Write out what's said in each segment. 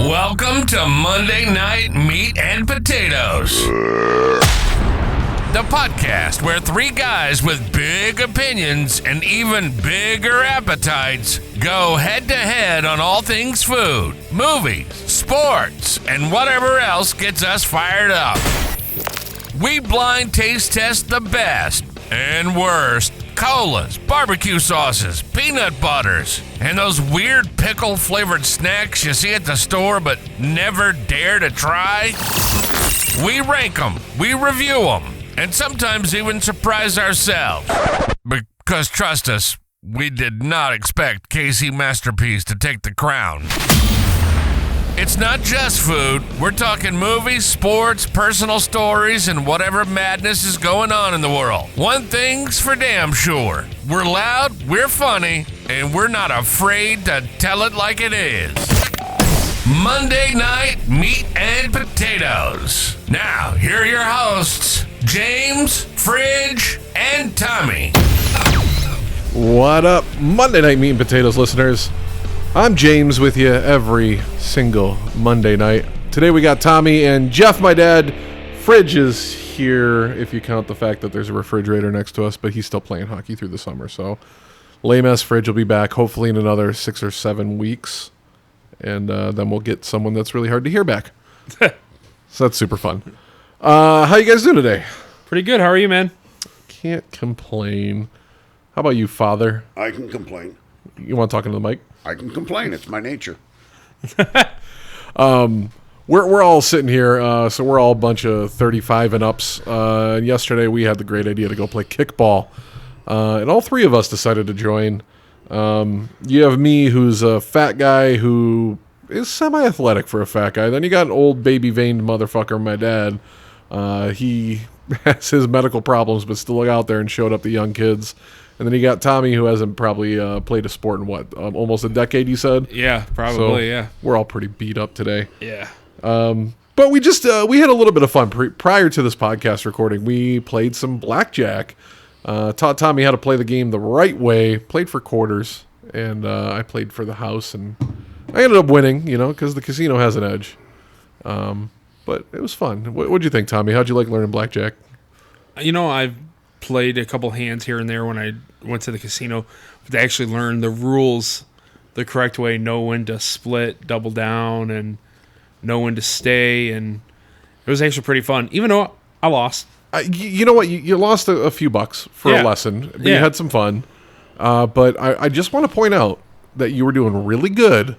Welcome to Monday Night Meat and Potatoes, the podcast where three guys with big opinions and even bigger appetites go head-to-head on all things food, movies, sports, and whatever else gets us fired up. We blind taste test the best and worst colas, barbecue sauces, peanut butters, and those weird pickle-flavored snacks you see at the store but never dare to try. We rank them, we review them, and sometimes even surprise ourselves. Because trust us, we did not expect KC Masterpiece to take the crown. It's not just food. We're talking movies, sports, personal stories, and whatever madness is going on in the world. One thing's for damn sure. We're loud, we're funny, and we're not afraid to tell it like it is. Monday Night Meat and Potatoes. Now, here are your hosts, James, Fridge, and Tommy. What up, Monday Night Meat and Potatoes listeners? I'm James with you every single Monday night. Today we got Tommy and Jeff, my dad. Fridge is here, if you count the fact that there's a refrigerator next to us, but he's still playing hockey through the summer, so lame-ass Fridge will be back hopefully in another 6 or 7 weeks, and then we'll get someone that's really hard to hear back. So that's super fun. How you guys doing today? Pretty good. How are you, man? Can't complain. How about you, father? I can complain. You want to talk into the mic? I can complain. It's my nature. We're all sitting here, so we're all a bunch of 35 and ups. And yesterday we had the great idea to go play kickball, and all three of us decided to join. You have me, who's a fat guy who is semi-athletic for a fat guy. Then you got an old baby-veined motherfucker, my dad. He has his medical problems, but still out there and showed up the young kids. And then you got Tommy, who hasn't probably played a sport in almost a decade, you said? Yeah, probably, so yeah. We're all pretty beat up today. Yeah. But we just, we had a little bit of fun. Prior to this podcast recording, we played some blackjack. Taught Tommy how to play the game the right way, played for quarters, and I played for the house, and I ended up winning, because the casino has an edge. But it was fun. What'd you think, Tommy? How'd you like learning blackjack? I've played a couple hands here and there when I went to the casino to actually learn the rules the correct way, know when to split, double down, and know when to stay, and it was actually pretty fun, even though I lost. You know what? You lost a few bucks for a lesson, but you had some fun. But I just want to point out that you were doing really good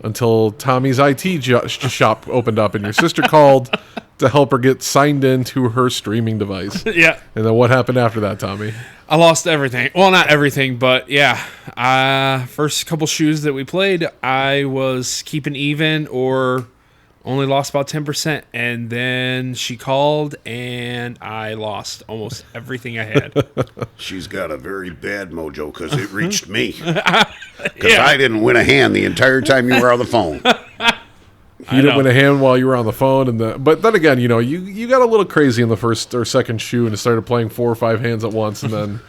until Tommy's IT shop opened up and your sister called to help her get signed into her streaming device. Yeah. And then what happened after that, Tommy? I lost everything. Well, not everything, but yeah. First couple shoes that we played, I was keeping even or only lost about 10%. And then she called and I lost almost everything I had. She's got a very bad mojo because it reached me. Because I didn't win a hand the entire time you were on the phone. You didn't win a hand while you were on the phone, but then again, you got a little crazy in the first or second shoe and started playing 4 or 5 hands at once, and then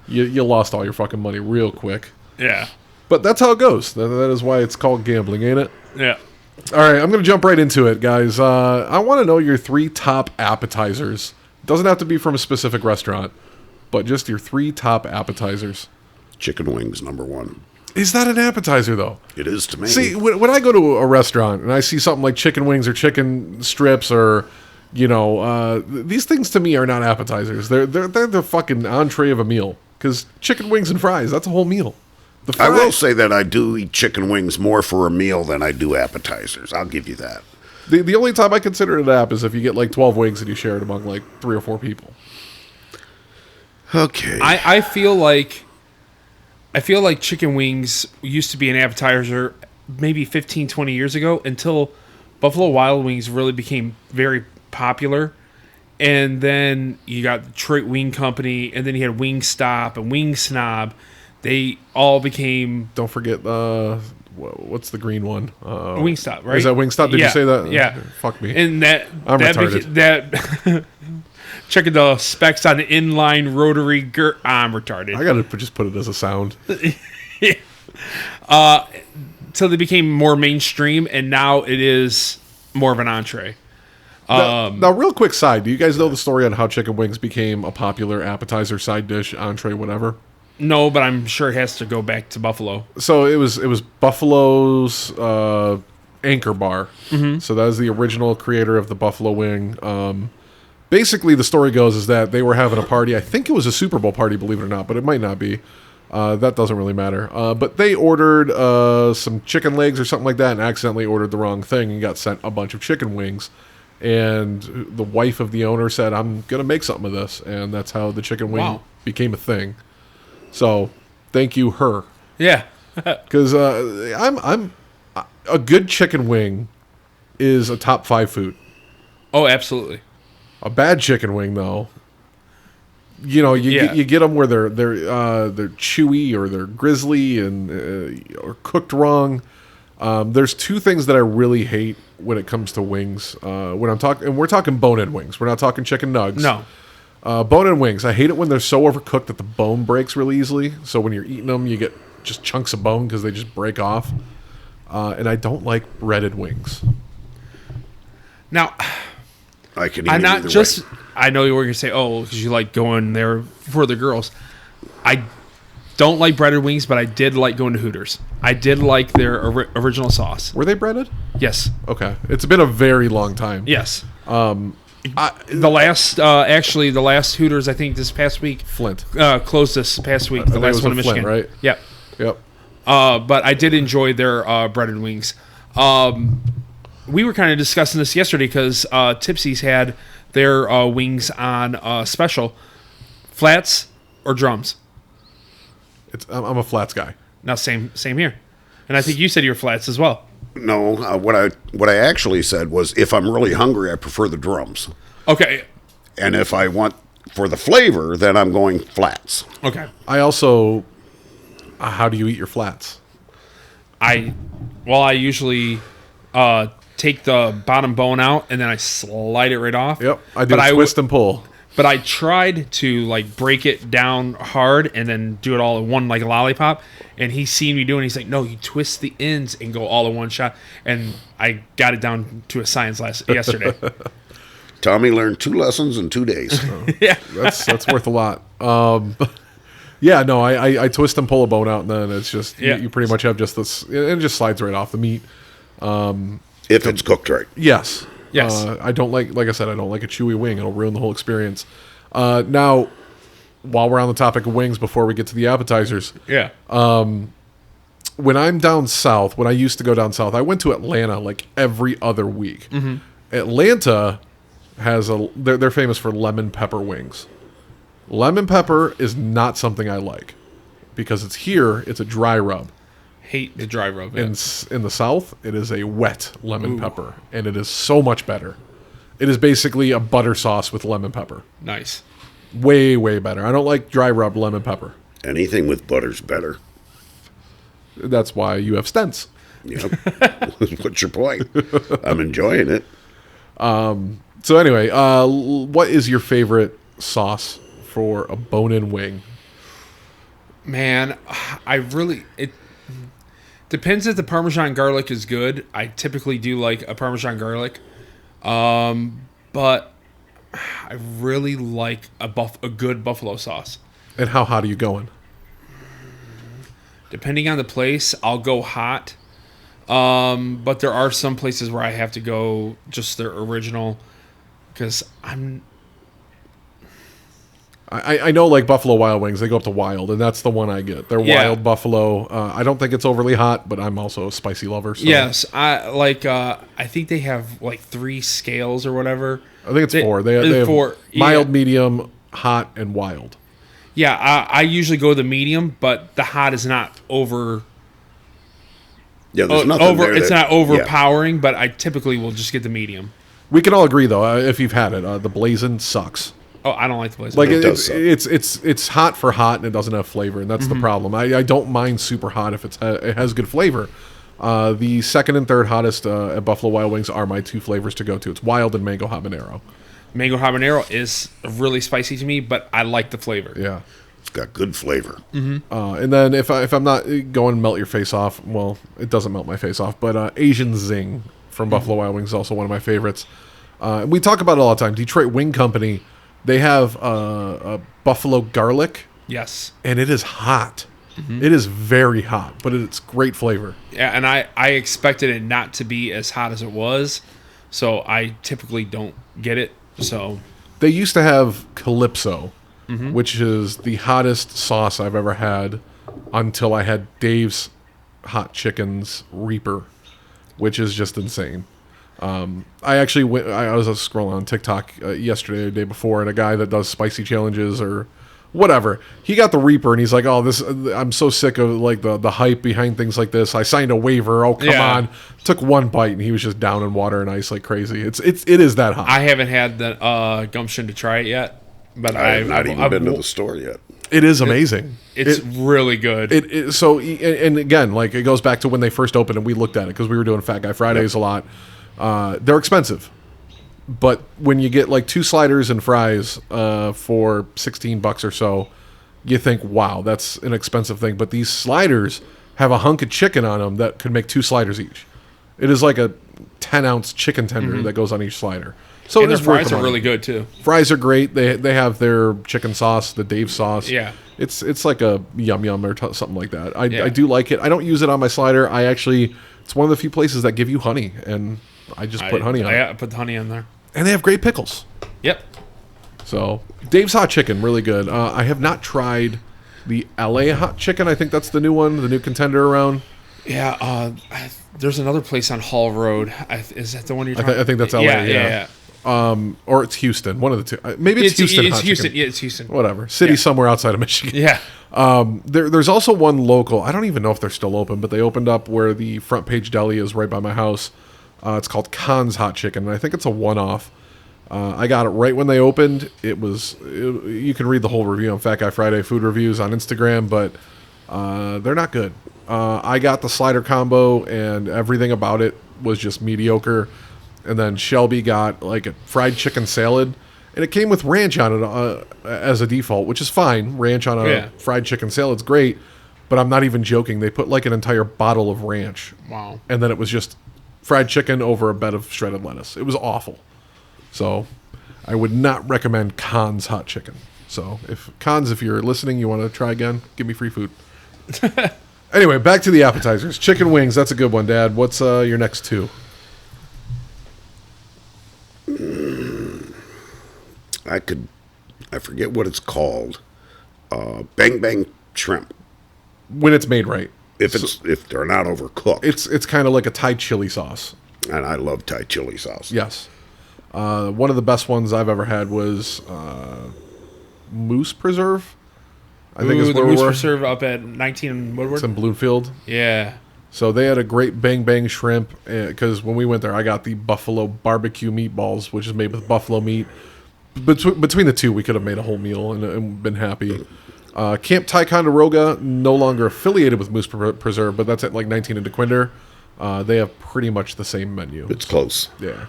you lost all your fucking money real quick. Yeah. But that's how it goes. That is why it's called gambling, ain't it? Yeah. All right, I'm going to jump right into it, guys. I want to know your 3 top appetizers. It doesn't have to be from a specific restaurant, but just your 3 top appetizers. Chicken wings, number 1. Is that an appetizer, though? It is to me. See, when I go to a restaurant and I see something like chicken wings or chicken strips or, these things to me are not appetizers. They're the fucking entree of a meal. Because chicken wings and fries, that's a whole meal. I will say that I do eat chicken wings more for a meal than I do appetizers. I'll give you that. The only time I consider it an app is if you get like 12 wings and you share it among like 3 or 4 people. Okay. I feel like chicken wings used to be an appetizer maybe 15, 20 years ago until Buffalo Wild Wings really became very popular. And then you got Detroit Wing Company, and then you had Wingstop and Wing Snob. They all became... Don't forget, what's the green one? Wingstop, right? Is that Wingstop? Did you say that? Yeah. Fuck me. And I'm retarded. Checking the specs on the inline rotary I'm retarded. I gotta just put it as a sound. until they became more mainstream, and now it is more of an entree. Now, real quick side, do you guys know the story on how chicken wings became a popular appetizer, side dish, entree, whatever? No, but I'm sure it has to go back to Buffalo. So it was Buffalo's Anchor Bar. Mm-hmm. So that is the original creator of the Buffalo wing. Basically, the story goes is that they were having a party. I think it was a Super Bowl party, believe it or not, but it might not be. That doesn't really matter. But they ordered some chicken legs or something like that and accidentally ordered the wrong thing and got sent a bunch of chicken wings. And the wife of the owner said, "I'm going to make something of this." And that's how the chicken wing became a thing. So, thank you, her. Yeah. Because I'm a good chicken wing is a top 5 food. Oh, absolutely. A bad chicken wing, though, you know, you get them where they're chewy or they're grizzly and or cooked wrong. There's 2 things that I really hate when it comes to wings. When I'm talking, and we're talking bone-in wings. We're not talking chicken nugs. No. Bone-in wings. I hate it when they're so overcooked that the bone breaks really easily. So when you're eating them, you get just chunks of bone because they just break off. And I don't like breaded wings. Now, I can. I'm not just. Way. I know you were going to say, "Oh, because you like going there for the girls." I don't like breaded wings, but I did like going to Hooters. I did like their original sauce. Were they breaded? Yes. Okay. It's been a very long time. Yes. The last Hooters, I think this past week, Flint closed this past week. The last one in Michigan, Flint, right? Yep. Yep. But I did enjoy their breaded wings. We were kind of discussing this yesterday because Tipsy's had their wings on special. Flats or drums? I'm a flats guy. Now, same here. And I think you said you were flats as well. No, what I actually said was if I'm really hungry, I prefer the drums. Okay. And if I want for the flavor, then I'm going flats. Okay. I also, how do you eat your flats? I usually take the bottom bone out and then I slide it right off. Yep. I do twist and pull. But I tried to like break it down hard and then do it all in one like a lollipop. And he's seen me doing it. He's like, "No, you twist the ends and go all in one shot." And I got it down to a science yesterday. Tommy learned 2 lessons in 2 days. Yeah, that's worth a lot. Yeah, no, I twist and pull a bone out, and then it's just you pretty much have just this. It just slides right off the meat. If it's cooked right. Yes. Yes. I don't like I said, I don't like a chewy wing. It'll ruin the whole experience. Now, while we're on the topic of wings, before we get to the appetizers, yeah. When I'm down south, when I used to go down south, I went to Atlanta like every other week. Mm-hmm. Atlanta has they're famous for lemon pepper wings. Lemon pepper is not something I like because it's a dry rub. Hate the dry rub. In the South, it is a wet lemon pepper, and it is so much better. It is basically a butter sauce with lemon pepper. Nice. Way, way better. I don't like dry rub lemon pepper. Anything with butter's better. That's why you have stents. Yep. What's your point? I'm enjoying it. So anyway, what is your favorite sauce for a bone-in wing? Man, it depends if the Parmesan garlic is good. I typically do like a Parmesan garlic. But I really like a good buffalo sauce. And how hot are you going? Depending on the place, I'll go hot. But there are some places where I have to go just their original because I know, like Buffalo Wild Wings, they go up to wild, and that's the one I get. They're wild buffalo. I don't think it's overly hot, but I'm also a spicy lover. So. Yes, I think they have like 3 scales or whatever. I think it's 4. They have 4. Mild, medium, hot, and wild. Yeah, I usually go the medium, but the hot is not over. Yeah, there's nothing there. It's not overpowering, but I typically will just get the medium. We can all agree, though, if you've had it, the blazing sucks. Oh, I don't like the blazing. Like it's hot for hot, and it doesn't have flavor, and that's the problem. I don't mind super hot if it has good flavor. The second and third hottest at Buffalo Wild Wings are my 2 flavors to go to. It's wild and mango habanero. Mango habanero is really spicy to me, but I like the flavor. Yeah. It's got good flavor. And then if I'm not going to melt your face off, well, it doesn't melt my face off, but Asian Zing from Buffalo Wild Wings is also one of my favorites. We talk about it all the time. Detroit Wing Company, they have a buffalo garlic, Yes. and it is hot. It is very hot, but it's great flavor. Yeah, and I expected it not to be as hot as it was, so I typically don't get it. So They used to have Calypso, which is the hottest sauce I've ever had until I had Dave's Hot Chicken's Reaper, which is just insane. I actually went, I was scrolling on TikTok yesterday or the day before, and a guy that does spicy challenges or whatever, he got the Reaper, and he's like, "Oh, this! I'm so sick of like the hype behind things like this. I signed a waiver. Oh, come on!" Took one bite, and he was just down in water and ice like crazy. It is that hot. I haven't had the gumption to try it yet, but I've not even been to the store yet. It is amazing. It's really good. And again, like it goes back to when they first opened, and we looked at it because we were doing Fat Guy Fridays a lot. They're expensive, but when you get like 2 sliders and fries for $16 or so, you think, wow, that's an expensive thing. But these sliders have a hunk of chicken on them that could make 2 sliders each. It is like a 10-ounce chicken tender that goes on each slider. So and it their is worth fries the are money. really good too. Fries are great. They have their chicken sauce, the Dave sauce. Yeah. It's like a yum yum or something like that. I Yeah. do like it. I don't use it on my slider. It's one of the few places that give you honey, and I just put honey on it. I put the honey on there. And they have great pickles. Yep. So Dave's Hot Chicken, really good. I have not tried the LA Hot Chicken. I think that's the new one, the new contender around. Yeah. There's another place on Hall Road. Is that the one you're talking? I think that's LA. Yeah. Or it's Houston, one of the two. Maybe it's Houston. It's Hot Houston. Chicken. Yeah, it's Houston. Whatever. City somewhere outside of Michigan. Yeah. There's also one local. I don't even know if they're still open, but they opened up where the front page deli is right by my house. It's called Khan's Hot Chicken, and I think it's a one-off. I got it right when they opened. You can read the whole review on Fat Guy Friday Food Reviews on Instagram, but they're not good. I got the slider combo, and everything about it was just mediocre. And then Shelby got like a fried chicken salad, and it came with ranch on it as a default, which is fine. Ranch on a fried chicken salad's great, but I'm not even joking. They put like an entire bottle of ranch. Wow. And then it was just fried chicken over a bed of shredded lettuce. It was awful. So I would not recommend Khan's Hot Chicken. So if you're listening, you want to try again, give me free food. Anyway, back to the appetizers. Chicken wings, that's a good one, Dad. What's your next 2? I forget what it's called. Bang Bang Shrimp. When it's made right. If they're not overcooked. It's kind of like a Thai chili sauce. And I love Thai chili sauce. Yes. One of the best ones I've ever had was Moose Preserve. I think is the where Moose we were. Preserve up at 19 in Woodward. It's in Bloomfield. Yeah. So they had a great Bang Bang Shrimp, because when we went there, I got the buffalo barbecue meatballs, which is made with buffalo meat. Between the two, we could have made a whole meal and been happy. Camp Ticonderoga, no longer affiliated with Moose Preserve, but that's at like 19 in DeQuinder. They have pretty much the same menu. It's close. Yeah.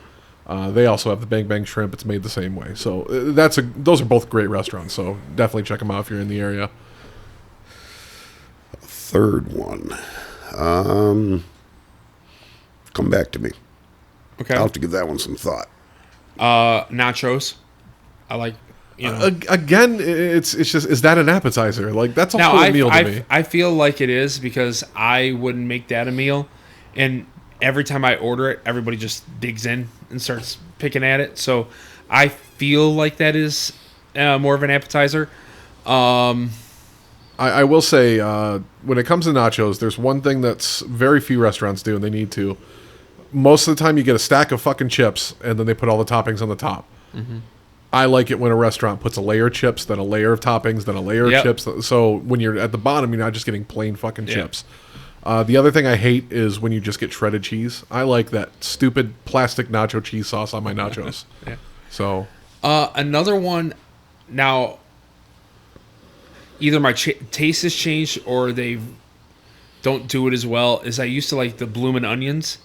They also have the Bang Bang Shrimp. It's made the same way. So those are both great restaurants. So definitely check them out if you're in the area. Third one. Come back to me. Okay. I'll have to give that one some thought. Nachos. I like, Again, it's just, is that an appetizer? Like, that's a now, full meal to me. I feel like it is because I wouldn't make that a meal. And every time I order it, everybody just digs in and starts picking at it. So I feel like that is more of an appetizer. I will say, when it comes to nachos, there's one thing that's very few restaurants do, and they need to. Most of the time, you get a stack of fucking chips, and then they put all the toppings on the top. Mm-hmm. I like it when a restaurant puts a layer of chips, then a layer of toppings, then a layer of chips. So when you're at the bottom, you're not just getting plain fucking chips. The other thing I hate is when you just get shredded cheese. I like that stupid plastic nacho cheese sauce on my nachos. So another one, now, either my taste has changed or they don't do it as well, is I used to like the bloomin' onions,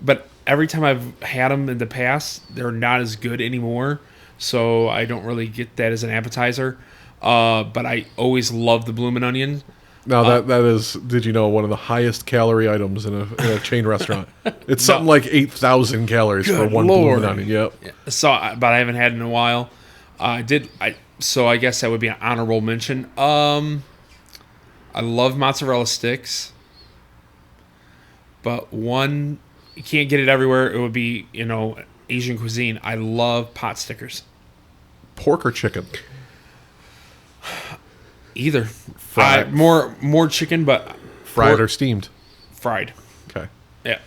but every time I've had them in the past, they're not as good anymore. So I don't really get that as an appetizer. but I always love the bloomin' onion. Now that is, did you know, one of the highest calorie items in a chain restaurant? It's something like 8,000 calories for one Lord. bloomin' onion. Yep. So, but I haven't had it in a while. So I guess that would be an honorable mention. I love mozzarella sticks, but one, you can't get it everywhere. It would be, Asian cuisine. I love pot stickers. Pork or chicken? Either. Fried. More chicken, but Fried pork, or steamed? fried. Okay. Yeah.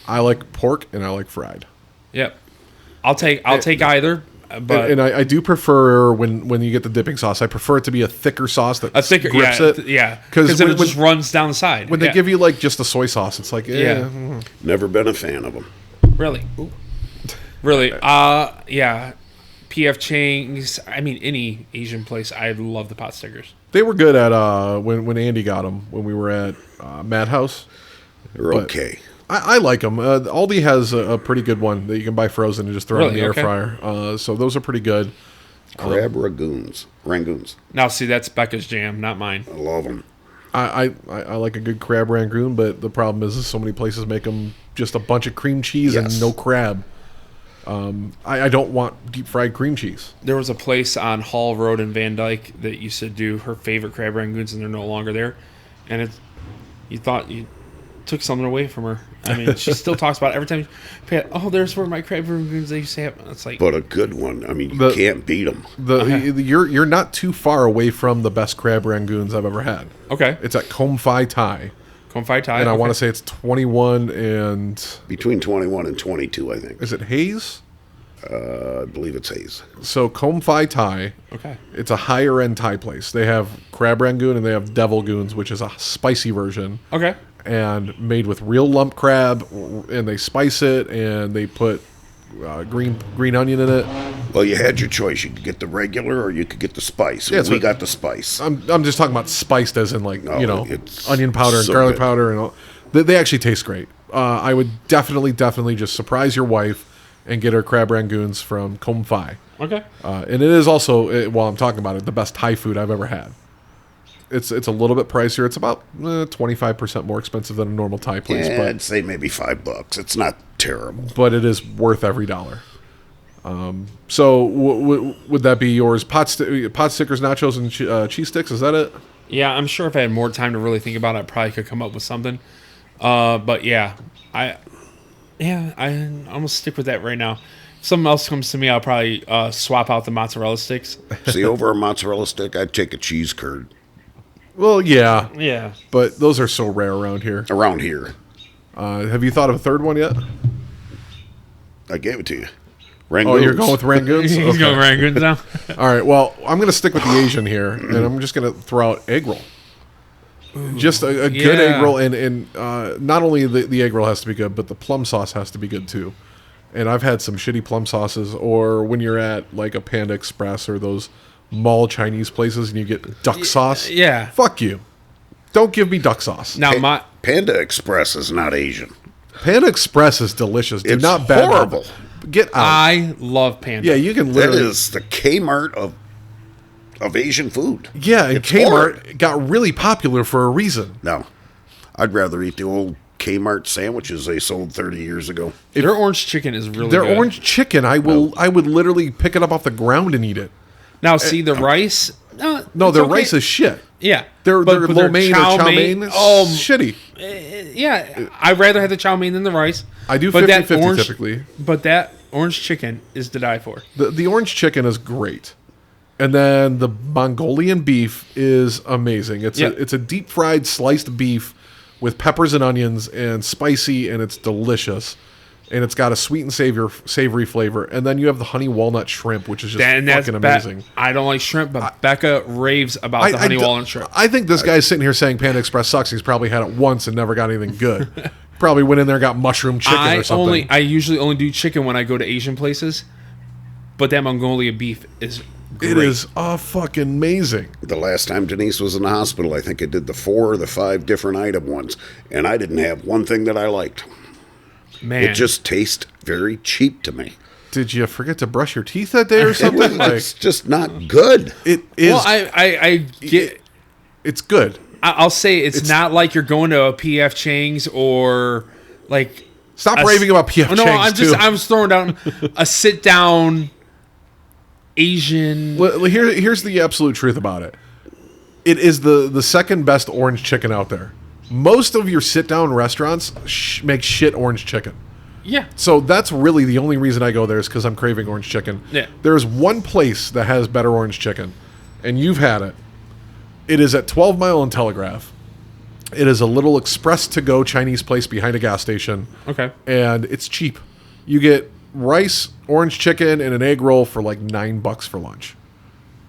I like pork and I like fried. Yep. I'll take either. But And I do prefer when you get the dipping sauce. I prefer it to be a thicker sauce that a thicker, grips yeah, it. because then it just runs down the side. When they give you like just the soy sauce, it's like Never been a fan of them. Really, really, yeah. PF Chang's. I mean, any Asian place, I love the pot stickers. They were good at when Andy got them when we were at Madhouse. They're okay. I like them. Aldi has a pretty good one that you can buy frozen and just throw in the air fryer. So those are pretty good. Crab rangoons. Now, see, that's Becca's jam, not mine. I love them. I like a good crab rangoon, but the problem is so many places make them just a bunch of cream cheese and no crab. I don't want deep fried cream cheese. There was a place on Hall Road in Van Dyke that used to do her favorite crab rangoons, and they're no longer there. And you thought you took something away from her. I mean, she still talks about it every time. There's where my crab rangoons they used to have. It's like, but a good one. I mean, you can't beat them. You're not too far away from the best crab rangoons I've ever had. Okay, it's at Kom Phi Thai. Kom Phi Thai, and I want to say it's 21 and between 21 and 22, I think. Is it Hayes? I believe it's Hayes. So Kom Phi Thai. Okay. It's a higher end Thai place. They have crab rangoon and they have devil goons, which is a spicy version. Okay. And made with real lump crab, and they spice it and they put green onion in it. Well, you had your choice. You could get the regular or you could get the spice. Yeah, we got the spice. I'm just talking about spiced as in like, onion powder and so garlic good. powder and all. They actually taste great. I would definitely just surprise your wife and get her crab rangoons from Kom Phi. Okay. And it is also, while I'm talking about it, the best Thai food I've ever had. It's a little bit pricier. It's about 25% more expensive than a normal Thai place. Yeah, but I'd say maybe $5. It's not terrible. But it is worth every dollar. So would that be yours? Pot stickers, nachos, and cheese sticks? Is that it? Yeah, I'm sure if I had more time to really think about it, I probably could come up with something. But yeah, I'm gonna stick with that right now. If something else comes to me, I'll probably swap out the mozzarella sticks. See, over a mozzarella stick, I'd take a cheese curd. Well, yeah. Yeah. But those are so rare around here. Have you thought of a third one yet? I gave it to you. Rangoons. Oh, you're going with rangoons? He's going rangoons now. All right, well, I'm going to stick with the Asian here, and I'm just going to throw out egg roll. Just a good egg roll, and not only the egg roll has to be good, but the plum sauce has to be good too. And I've had some shitty plum sauces, or when you're at like a Panda Express or those mall Chinese places and you get duck sauce. Yeah. Fuck you. Don't give me duck sauce. Now, Panda Express is not Asian. Panda Express is delicious. Do it's not bad horrible. Get out. I love Panda. Yeah, you can literally. That is the Kmart of Asian food. Yeah, and Kmart got really popular for a reason. No. I'd rather eat the old Kmart sandwiches they sold 30 years ago. Their orange chicken is really Their good. orange chicken, I would literally pick it up off the ground and eat it. Now, see, the rice... No, their rice is shit. Yeah. Their lo mein or chow mein is shitty. Yeah, I'd rather have the chow mein than the rice. I do 50-50 typically. But that orange chicken is to die for. The orange chicken is great. And then the Mongolian beef is amazing. It's a deep fried sliced beef with peppers and onions and spicy, and it's delicious. And it's got a sweet and savory flavor. And then you have the honey walnut shrimp, which is just fucking amazing. I don't like shrimp, but Becca raves about the honey walnut shrimp. I think this guy's sitting here saying Panda Express sucks. He's probably had it once and never got anything good. Probably went in there and got mushroom chicken or something. I usually only do chicken when I go to Asian places. But that Mongolian beef is great. It is fucking amazing. The last time Denise was in the hospital, I think I did the 4 or the 5 different item ones. And I didn't have one thing that I liked. Man. It just tastes very cheap to me. did you forget to brush your teeth that day or something? It's just not good. It is. Well, I get. It's good. I'll say it's not like you're going to a PF Chang's or like. Stop raving about PF Chang's. I'm just throwing down a sit down Asian. Well, here's the absolute truth about it. It is the second best orange chicken out there. Most of your sit down restaurants make shit orange chicken. Yeah. So that's really the only reason I go there is because I'm craving orange chicken. Yeah. There's one place that has better orange chicken, and you've had it. It is at 12 Mile and Telegraph. It is a little express-to-go Chinese place behind a gas station. Okay. And it's cheap. You get rice, orange chicken, and an egg roll for like $9 for lunch.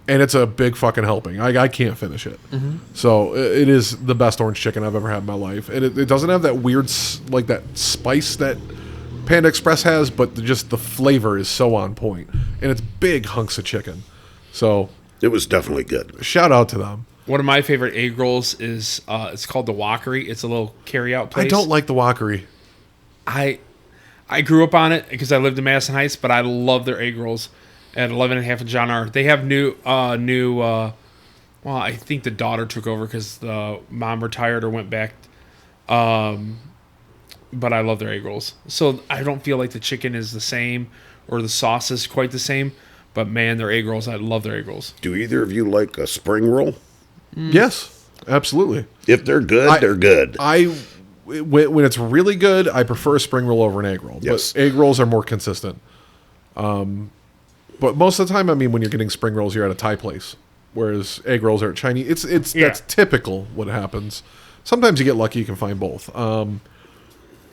And it's a big fucking helping. I can't finish it. Mm-hmm. So it is the best orange chicken I've ever had in my life. And it doesn't have that weird, like that spice that Panda Express has, but just the flavor is so on point. And it's big hunks of chicken. So It was definitely good. shout out to them. One of my favorite egg rolls is it's called the Walkery. It's a little carry-out place. I don't like the Walkery. I grew up on it because I lived in Madison Heights, but I love their egg rolls at 11.5 and John R. They have new. Well, I think the daughter took over because the mom retired or went back. But I love their egg rolls. So I don't feel like the chicken is the same or the sauce is quite the same. But man, their egg rolls, I love their egg rolls. Do either of you like a spring roll? Yes, absolutely. If they're good, they're good. When it's really good, I prefer a spring roll over an egg roll. Yes. But egg rolls are more consistent. But most of the time, I mean, when you're getting spring rolls, you're at a Thai place, whereas egg rolls are at Chinese. That's typical what happens. Sometimes you get lucky; you can find both.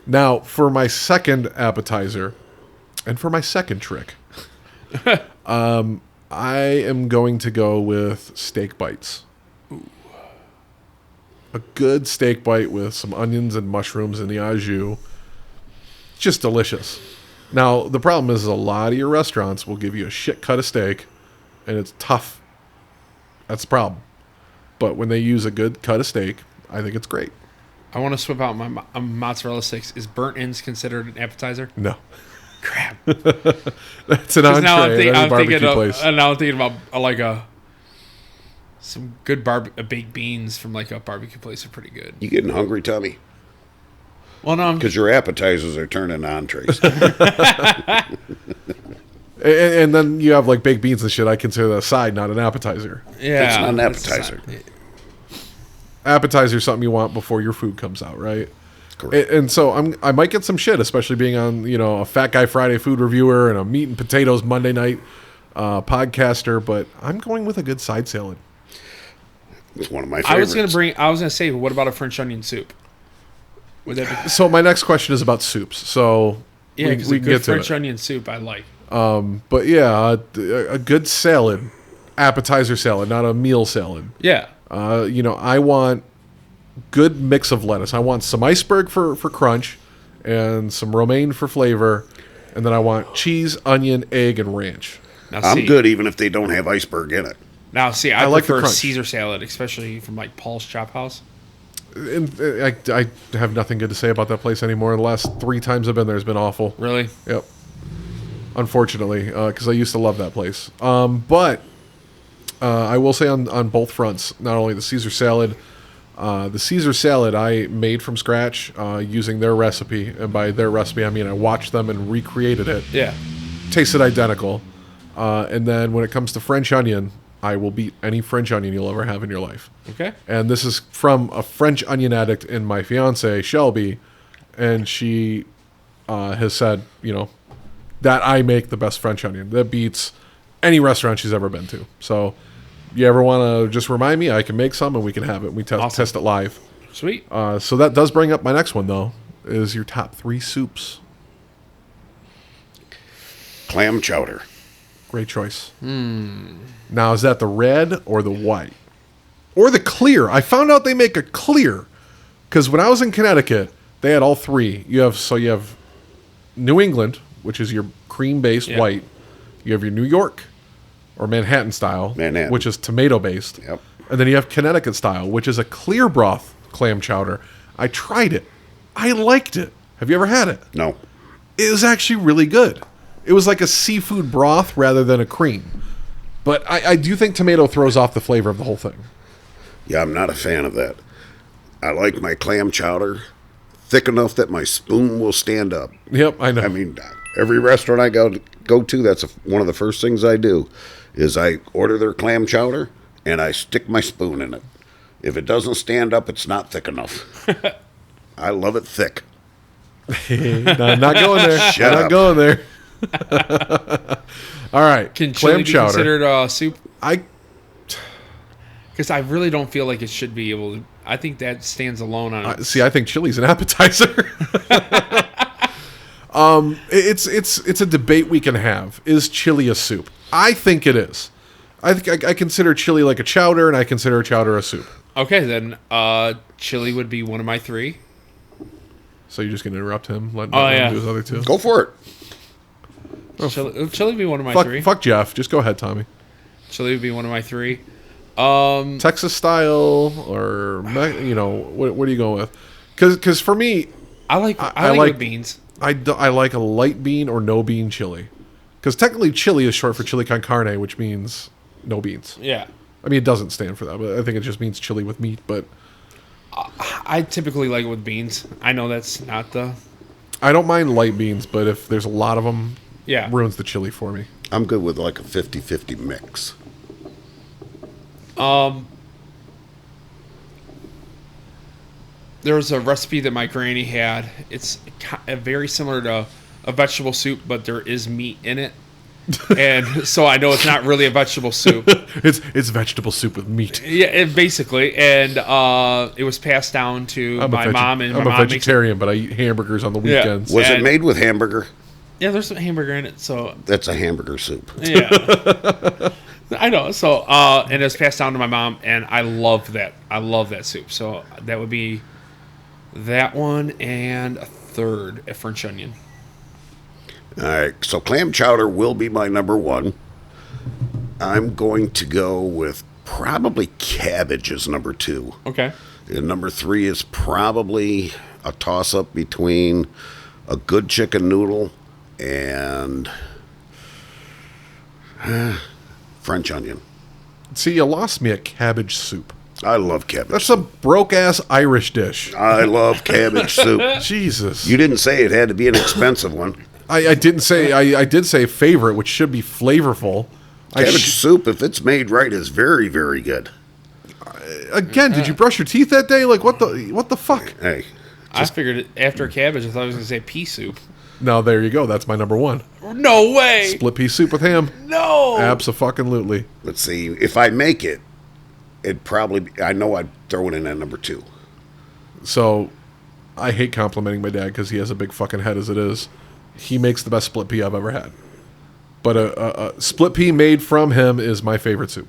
Now, for my second appetizer, and for my second trick, I am going to go with steak bites. A good steak bite with some onions and mushrooms in the au jus. Just delicious. Now, the problem is a lot of your restaurants will give you a shit cut of steak, and it's tough. That's the problem. But when they use a good cut of steak, I think it's great. I want to swip out my mozzarella sticks. Is burnt ends considered an appetizer? No. Crap. That's an entree Now at any barbecue place. now I'm thinking about some good baked beans from like a barbecue place are pretty good. You getting hungry, Tommy? Well, no, Because your appetizers are turning entrees. And then you have like baked beans and shit. I consider that a side, not an appetizer. yeah, It's not an that's appetizer. Appetizer is something you want before your food comes out, right? Correct. And so I might get some shit, especially being on a Fat Guy Friday food reviewer and a Meat and Potatoes Monday night podcaster. But I'm going with a good side salad. It's one of my favorites. I was gonna say, what about a French onion soup? Would that be? So my next question is about soups. So Yeah, because we a can good get to French it. onion soup I like. But yeah, a good salad, appetizer salad, not a meal salad. Yeah, I want good mix of lettuce. I want some iceberg for crunch and some romaine for flavor. And then I want cheese, onion, egg, and ranch. now I'm good even if they don't have iceberg in it. Now see, I like the prefer crunch. Caesar salad, especially from like Paul's Chop House. And I have nothing good to say about that place anymore. The last 3 times I've been there has been awful. Really? Yep. Unfortunately, because I used to love that place. But I will say on both fronts, not only the Caesar salad I made from scratch using their recipe. And by their recipe, I mean I watched them and recreated it. Yeah. Tasted identical. And then when it comes to French onion, I will beat any French onion you'll ever have in your life. Okay. And this is from a French onion addict in my fiance, Shelby. And she has said, that I make the best French onion. That beats any restaurant she's ever been to. So you ever want to just remind me, I can make some and we can have it. We test it live. Sweet. So that does bring up my next one, though, is your top 3 soups. Clam chowder. Great choice. Now, is that the red or the white? Or the clear? I found out they make a clear. Because when I was in Connecticut, they had all 3. You have New England, which is your cream-based white. You have your New York, or Manhattan style, which is tomato-based. Yep. And then you have Connecticut style, which is a clear broth clam chowder. I tried it. I liked it. Have you ever had it? No. It was actually really good. It was like a seafood broth rather than a cream. But I do think tomato throws off the flavor of the whole thing. Yeah, I'm not a fan of that. I like my clam chowder thick enough that my spoon will stand up. Yep, I know. I mean, every restaurant I go to, that's one of the first things I do is I order their clam chowder and I stick my spoon in it. If it doesn't stand up, it's not thick enough. I love it thick. Not going there. Shut Not up. going there. All right. Can clam chili be chowder. considered soup? Because I really don't feel like it should be able to. I think that stands alone on it. See, I think chili's an appetizer. It's a debate we can have. Is chili a soup? I think it is. I think I consider chili like a chowder, and I consider a chowder a soup. Okay, then chili would be one of my three. So you're just going to interrupt him? Let Oh, him yeah. do his other two? Go for it. Chili would be one of my three. Fuck Jeff. Just go ahead, Tommy. Chili would be one of my three. Texas style, or what are you going with? Because for me, I like with beans. I like a light bean or no bean chili. Because technically chili is short for chili con carne, which means no beans. Yeah. I mean, it doesn't stand for that, but I think it just means chili with meat. But I typically like it with beans. I know that's not the... I don't mind light beans, but if there's a lot of them, Yeah. ruins the chili for me. I'm good with like a 50-50 mix. There was a recipe that my granny had. It's very similar to a vegetable soup, but there is meat in it. And so I know it's not really a vegetable soup. It's vegetable soup with meat. Yeah, basically. And it was passed down to my mom. And I'm my a mom vegetarian, but I eat hamburgers on the Yeah. weekends. Was it And- made with hamburger? Yeah, there's some hamburger in it, so... That's a hamburger soup. Yeah. I know. So, and it was passed down to my mom, and I love that. I love that soup. So that would be that one and a third, a French onion. All right, so clam chowder will be my number one. I'm going to go with probably cabbage as number two. Okay. And number three is probably a toss-up between a good chicken noodle and French onion. See, you lost me at cabbage soup. I love cabbage. That's a broke-ass Irish dish. I love cabbage soup. Jesus. You didn't say it had to be an expensive one. I didn't say... I did say favorite, which should be flavorful. Cabbage soup, if it's made right, is very, very good. Again, did you brush your teeth that day? Like, what the fuck? Hey, I figured it, after cabbage, I thought I was going to say pea soup. No, there you go. That's my number one. No way! Split pea soup with ham. No! Abso-fucking-lutely. let's see. If I make it, it'd probably... I know I'd throw it in at number two. So, I hate complimenting my dad because he has a big fucking head as it is. He makes the best split pea I've ever had. But a split pea made from him is my favorite soup.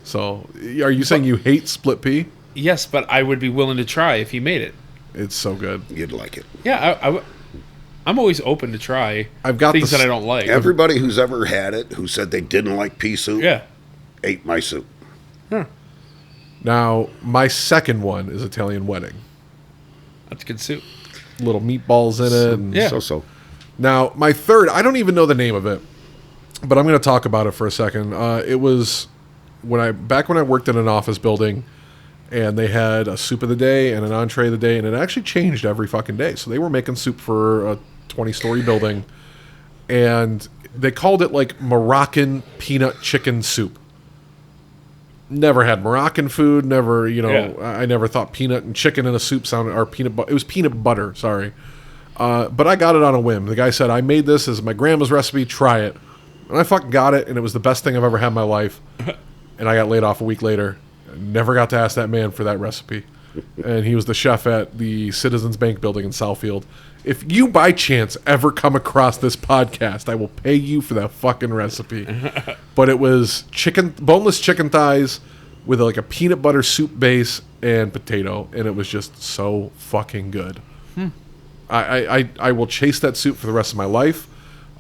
So, are you saying you hate split pea? Yes, but I would be willing to try if he made it. It's so good. You'd like it. Yeah, I'm always open to try I've got things the that I don't like. Everybody who's ever had it, who said they didn't like pea soup, Yeah. ate my soup. Now, my second one is Italian Wedding. That's good soup. Little meatballs in it. And Yeah. So. Now, my third, I don't even know the name of it, but I'm going to talk about it for a second. It was back when I worked in an office building, and they had a soup of the day and an entree of the day, and it actually changed every fucking day. So they were making soup for a 20-story building, and they called it like Moroccan peanut chicken soup. Never had Moroccan food. Never, I never thought peanut and chicken in a soup sounded, or peanut butter. It was peanut butter. Sorry. But I got it on a whim. The guy said, I made this as my grandma's recipe, try it. And I fucking got it, and it was the best thing I've ever had in my life. And I got laid off a week later. I never got to ask that man for that recipe. And he was the chef at the Citizens Bank building in Southfield. If you by chance ever come across this podcast, I will pay you for that fucking recipe. But it was boneless chicken thighs with like a peanut butter soup base and potato. And it was just so fucking good. I will chase that soup for the rest of my life.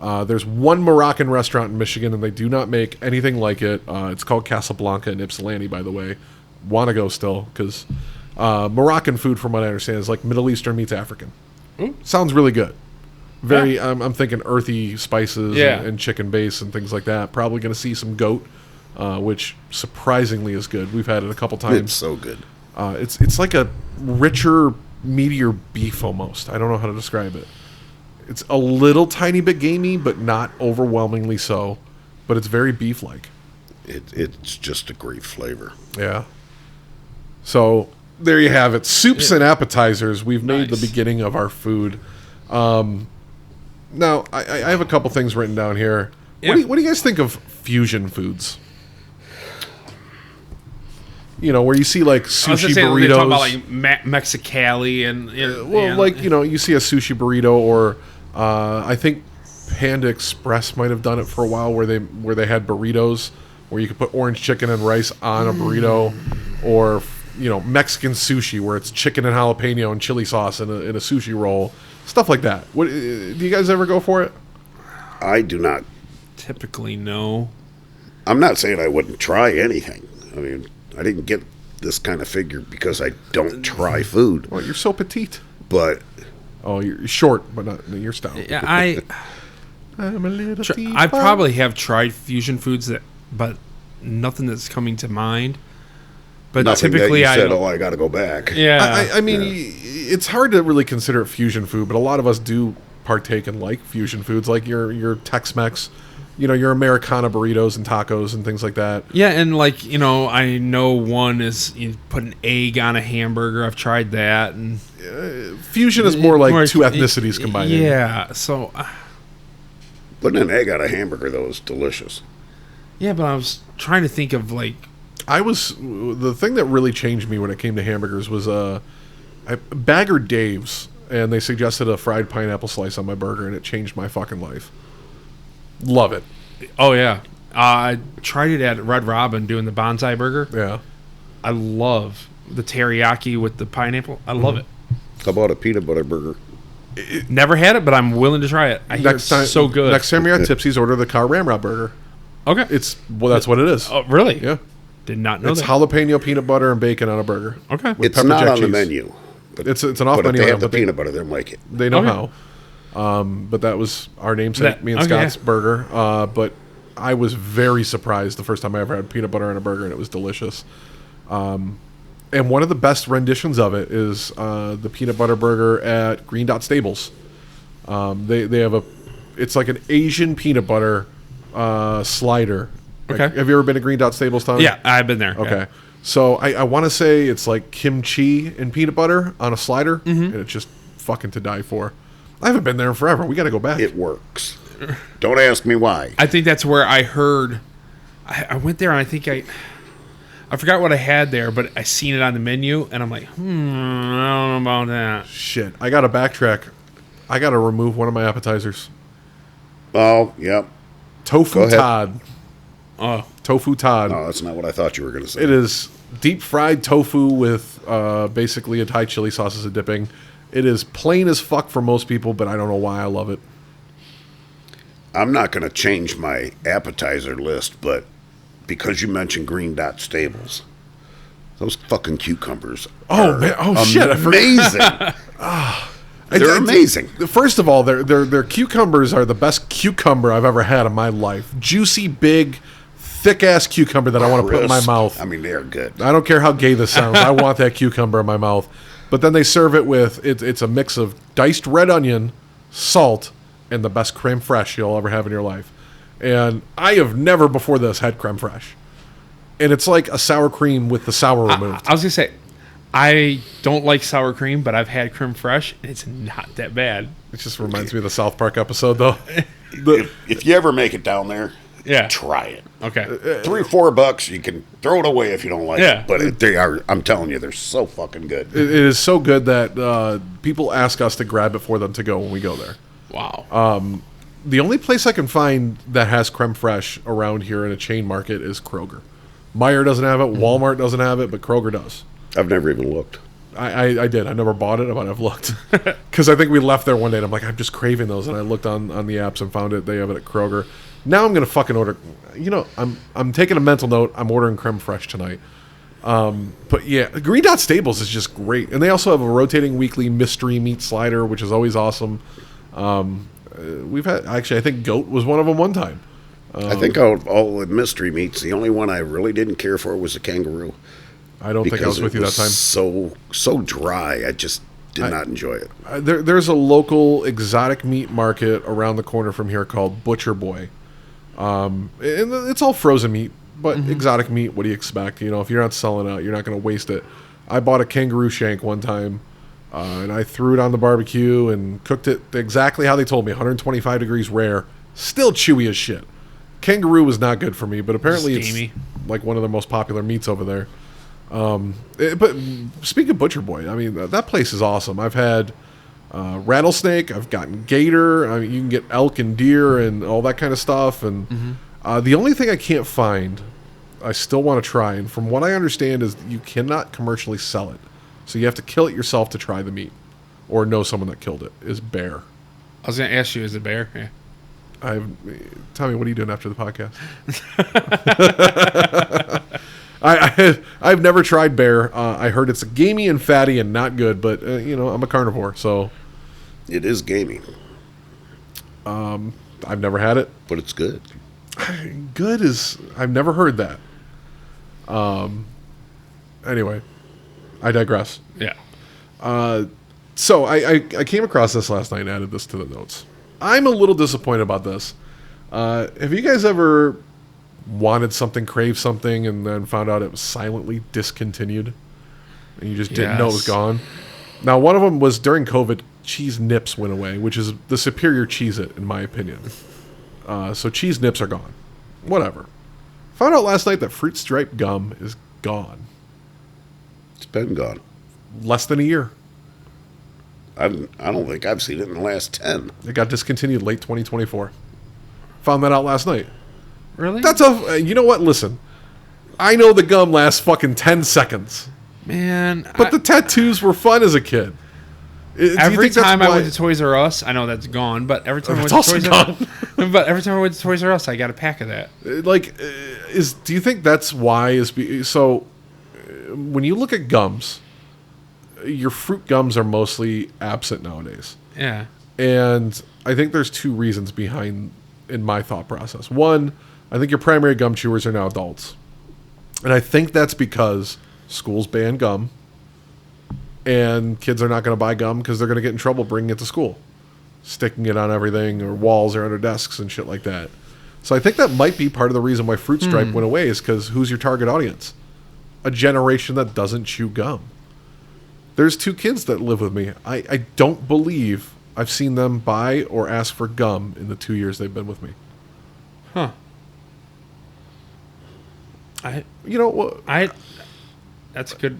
There's one Moroccan restaurant in Michigan, and they do not make anything like it. It's called Casablanca in Ypsilanti, by the way. Want to go still, because Moroccan food, from what I understand, is like Middle Eastern meets African. Sounds really good. Very, I'm thinking earthy spices Yeah. and chicken base and things like that. Probably going to see some goat, which surprisingly is good. We've had it a couple times. It's so good. It's like a richer, meatier beef almost. I don't know how to describe it. It's a little tiny bit gamey, but not overwhelmingly so. But it's very beef-like. It's just a great flavor. Yeah. So there you have it. Soups and appetizers. We've made Nice. the beginning of our food. Now, I have a couple things written down here. Yeah. What do you guys think of fusion foods? You know, where you see like I was sushi gonna say, burritos. they're talking about like Mexicali and You see a sushi burrito, or I think Panda Express might have done it for a while, where they had burritos where you could put orange chicken and rice on a burrito, or Mexican sushi where it's chicken and jalapeno and chili sauce in a sushi roll, stuff like that. What do you guys ever go for it? I do not. typically no. I'm not saying I wouldn't try anything. I mean, I didn't get this kind of figure because I don't try food. Well, you're so petite. But Oh, you're short, but not you're stout. Yeah, I'm a little I probably have tried fusion foods but nothing that's coming to mind. But nothing typically, that you said, don't. I got to go back. Yeah, I mean, it's hard to really consider it fusion food, but a lot of us do partake in like fusion foods, like your Tex-Mex, your Americana burritos and tacos and things like that. yeah, and I know one is you put an egg on a hamburger. I've tried that, and Fusion is more like two ethnicities combining. Yeah, so Putting an egg on a hamburger, though, is delicious. yeah, but I was trying to think of The thing that really changed me when it came to hamburgers was Bagger Dave's, and they suggested a fried pineapple slice on my burger, and it changed my fucking life. Love it. Oh yeah, I tried it at Red Robin doing the bonsai burger. Yeah. I love the teriyaki with the pineapple. I love it. How about a peanut butter burger? Never had it, but I'm willing to try it. I hear it's so good. Next time you're at Tipsy's, order the Car Ramrod burger. Okay. That's what it is. Oh, really? Yeah. Did not know It's that. jalapeno, peanut butter, and bacon on a burger. Okay. With It's pepper not jack on the cheese. menu. But It's an off if menu. they have item, the but they- peanut butter, they'll make it. They know Okay. how. But that was our namesake, me and Scott's yeah. burger. But I was very surprised the first time I ever had peanut butter on a burger, and it was delicious. And one of the best renditions of it is the peanut butter burger at Green Dot Stables. They have it's like an Asian peanut butter slider. Okay. Have you ever been to Green Dot Stables, Tommy? Yeah, I've been there. Okay. Yeah. So I want to say it's like kimchi and peanut butter on a slider, and it's just fucking to die for. I haven't been there in forever. We got to go back. It works. Don't ask me why. I think that's where I heard. I went there and I think I forgot what I had there, but I seen it on the menu and I'm like, I don't know about that. Shit, I got to backtrack. I got to remove one of my appetizers. Oh, yep. Tofu ahead. Todd. Oh, Tofu Todd. No, that's not what I thought you were going to say. It is deep fried tofu with basically a Thai chili sauce as a dipping. It is plain as fuck for most people, but I don't know why I love it. I'm not going to change my appetizer list, but because you mentioned Green Dot Stables, those fucking cucumbers are Man. Oh, shit. I forgot. amazing. They're amazing. First of all, their cucumbers are the best cucumber I've ever had in my life. Juicy, big, thick-ass cucumber that I want to put in my Crisp. mouth. I mean, they're good. I don't care how gay this sounds. I want that cucumber in my mouth. But then they serve it with, it's a mix of diced red onion, salt, and the best creme fraiche you'll ever have in your life. And I have never before this had creme fraiche. And it's like a sour cream with the sour removed. I was gonna say, I don't like sour cream, but I've had creme fraiche and it's not that bad. It just reminds me of the South Park episode, though. If you ever make it down there, Yeah. try it. Okay. $3 or $4, you can throw it away if you don't like Yeah. it. But they are. I'm telling you, they're so fucking good. It is so good that people ask us to grab it for them to go when we go there. Wow. The only place I can find that has creme fraiche around here in a chain market is Kroger. Meijer doesn't have it. Walmart doesn't have it, but Kroger does. I've never even looked. I did. I never bought it, but I've looked. Because I think we left there one day, and I'm like, I'm just craving those. And I looked on the apps and found it. They have it at Kroger. Now I'm going to fucking order. I'm taking a mental note. I'm ordering creme fraiche tonight. But yeah, Green Dot Stables is just great. And they also have a rotating weekly mystery meat slider, which is always awesome. We've had actually, I think goat was one of them one time. I think out of all the mystery meats, the only one I really didn't care for was the kangaroo. I don't think I was with you that time. So dry. I just did not enjoy it. There's a local exotic meat market around the corner from here called Butcher Boy. And it's all frozen meat, but exotic meat, what do you expect? You know, if you're not selling out, you're not going to waste it. I bought a kangaroo shank one time, and I threw it on the barbecue and cooked it exactly how they told me, 125 degrees rare. Still chewy as shit. Kangaroo was not good for me, but apparently it's like one of the most popular meats over there. But speaking of Butcher Boy, I mean, that place is awesome. I've had rattlesnake, I've gotten gator. I mean, you can get elk and deer and all that kind of stuff. And the only thing I can't find, I still want to try, and from what I understand is you cannot commercially sell it. So you have to kill it yourself to try the meat, or know someone that killed it, is bear. I was going to ask you, is it bear? Yeah. Tommy, what are you doing after the podcast? I've never tried bear. I heard it's gamey and fatty and not good, but I'm a carnivore, so it is gamey. I've never had it, but it's good. Good is I've never heard that. Anyway, I digress. Yeah. So I came across this last night and added this to the notes. I'm a little disappointed about this. Have you guys ever wanted something, craved something, and then found out it was silently discontinued? And you just didn't know it was gone? Now, one of them was during COVID, cheese nips went away, which is the superior Cheez-It, in my opinion. So cheese nips are gone. Whatever. Found out last night that fruit stripe gum is gone. It's been gone. Less than a year. I don't think I've seen it in the last 10. It got discontinued late 2024. Found that out last night. Really? That's you know what? Listen, I know the gum lasts fucking 10 seconds. Man. But the tattoos were fun as a kid. Every time I went to Toys R Us, I know that's gone, but every time I went to Toys R Us, but every time I went to Toys R Us, I got a pack of that. Do you think that's why? So when you look at gums, your fruit gums are mostly absent nowadays. Yeah. And I think there's two reasons behind in my thought process. One, I think your primary gum chewers are now adults. And I think that's because schools ban gum and kids are not going to buy gum because they're going to get in trouble bringing it to school, sticking it on everything or walls or under desks and shit like that. So I think that might be part of the reason why Fruit Stripe went away, is because who's your target audience? A generation that doesn't chew gum. There's two kids that live with me. I don't believe I've seen them buy or ask for gum in the 2 years they've been with me. Huh. That's good.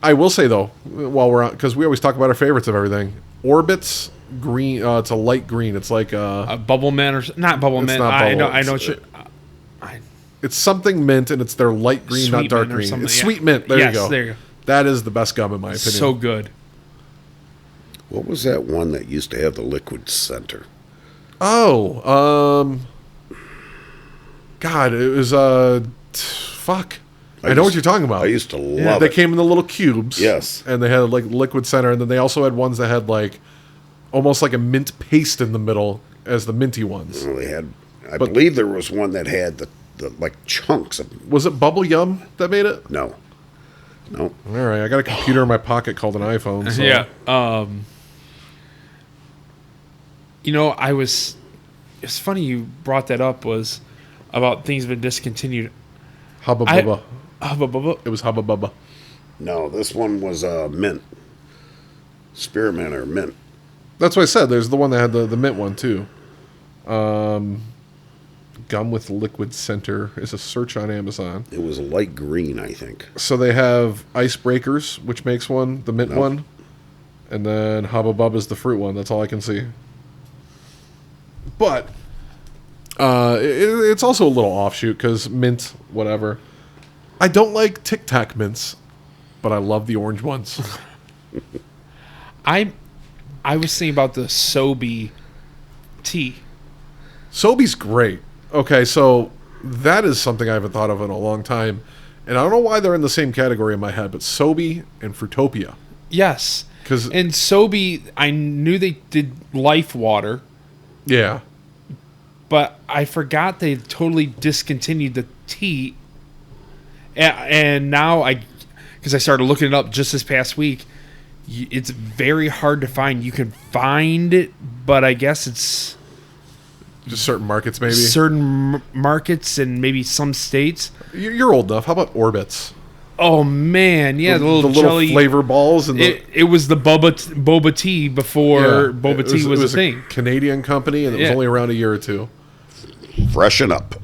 I will say, though, while we're on, because we always talk about our favorites of everything, Orbit's green, it's a light green. It's like a bubble mint or not bubble mint. I know. It's something mint, and it's their light green, not dark green. It's sweet mint. There you go. There you go. That is the best gum in my opinion. So good. What was that one that used to have the liquid center? Oh, God, it was fuck. I know what you're talking about. I used to love They it. came in the little cubes. Yes. And they had like liquid center, and then they also had ones that had like almost like a mint paste in the middle as the minty ones. Well, I believe there was one that had the like chunks of. Was it Bubble Yum that made it? No. All right, I got a computer in my pocket called an iPhone. So. Yeah. It's funny you brought that up, was about things been discontinued. Hubba Bubba. Hubba Bubba? It was Hubba Bubba. No, this one was mint. Spearmint or mint. That's what I said. There's the one that had the mint one, too. Gum with liquid center is a search on Amazon. It was light green, I think. So they have Icebreakers, which makes one, the mint one. And then Hubba Bubba is the fruit one. That's all I can see. But it's also a little offshoot because mint, whatever. I don't like Tic Tac mints, but I love the orange ones. I was thinking about the Sobe tea. Sobe's great. Okay, so that is something I haven't thought of in a long time. And I don't know why they're in the same category in my head, but Sobe and Fruitopia. Yes. Because And Sobe, I knew they did Life Water, yeah, but I forgot they totally discontinued the tea. And now because I started looking it up just this past week, it's very hard to find. You can find it, but I guess it's just certain markets maybe. certain markets and maybe some states. You're old enough. How about Orbits? Oh man, yeah, the little jelly flavor balls and It was the boba tea before boba tea was a thing. Canadian company, and it was only around a year or two. Freshen up.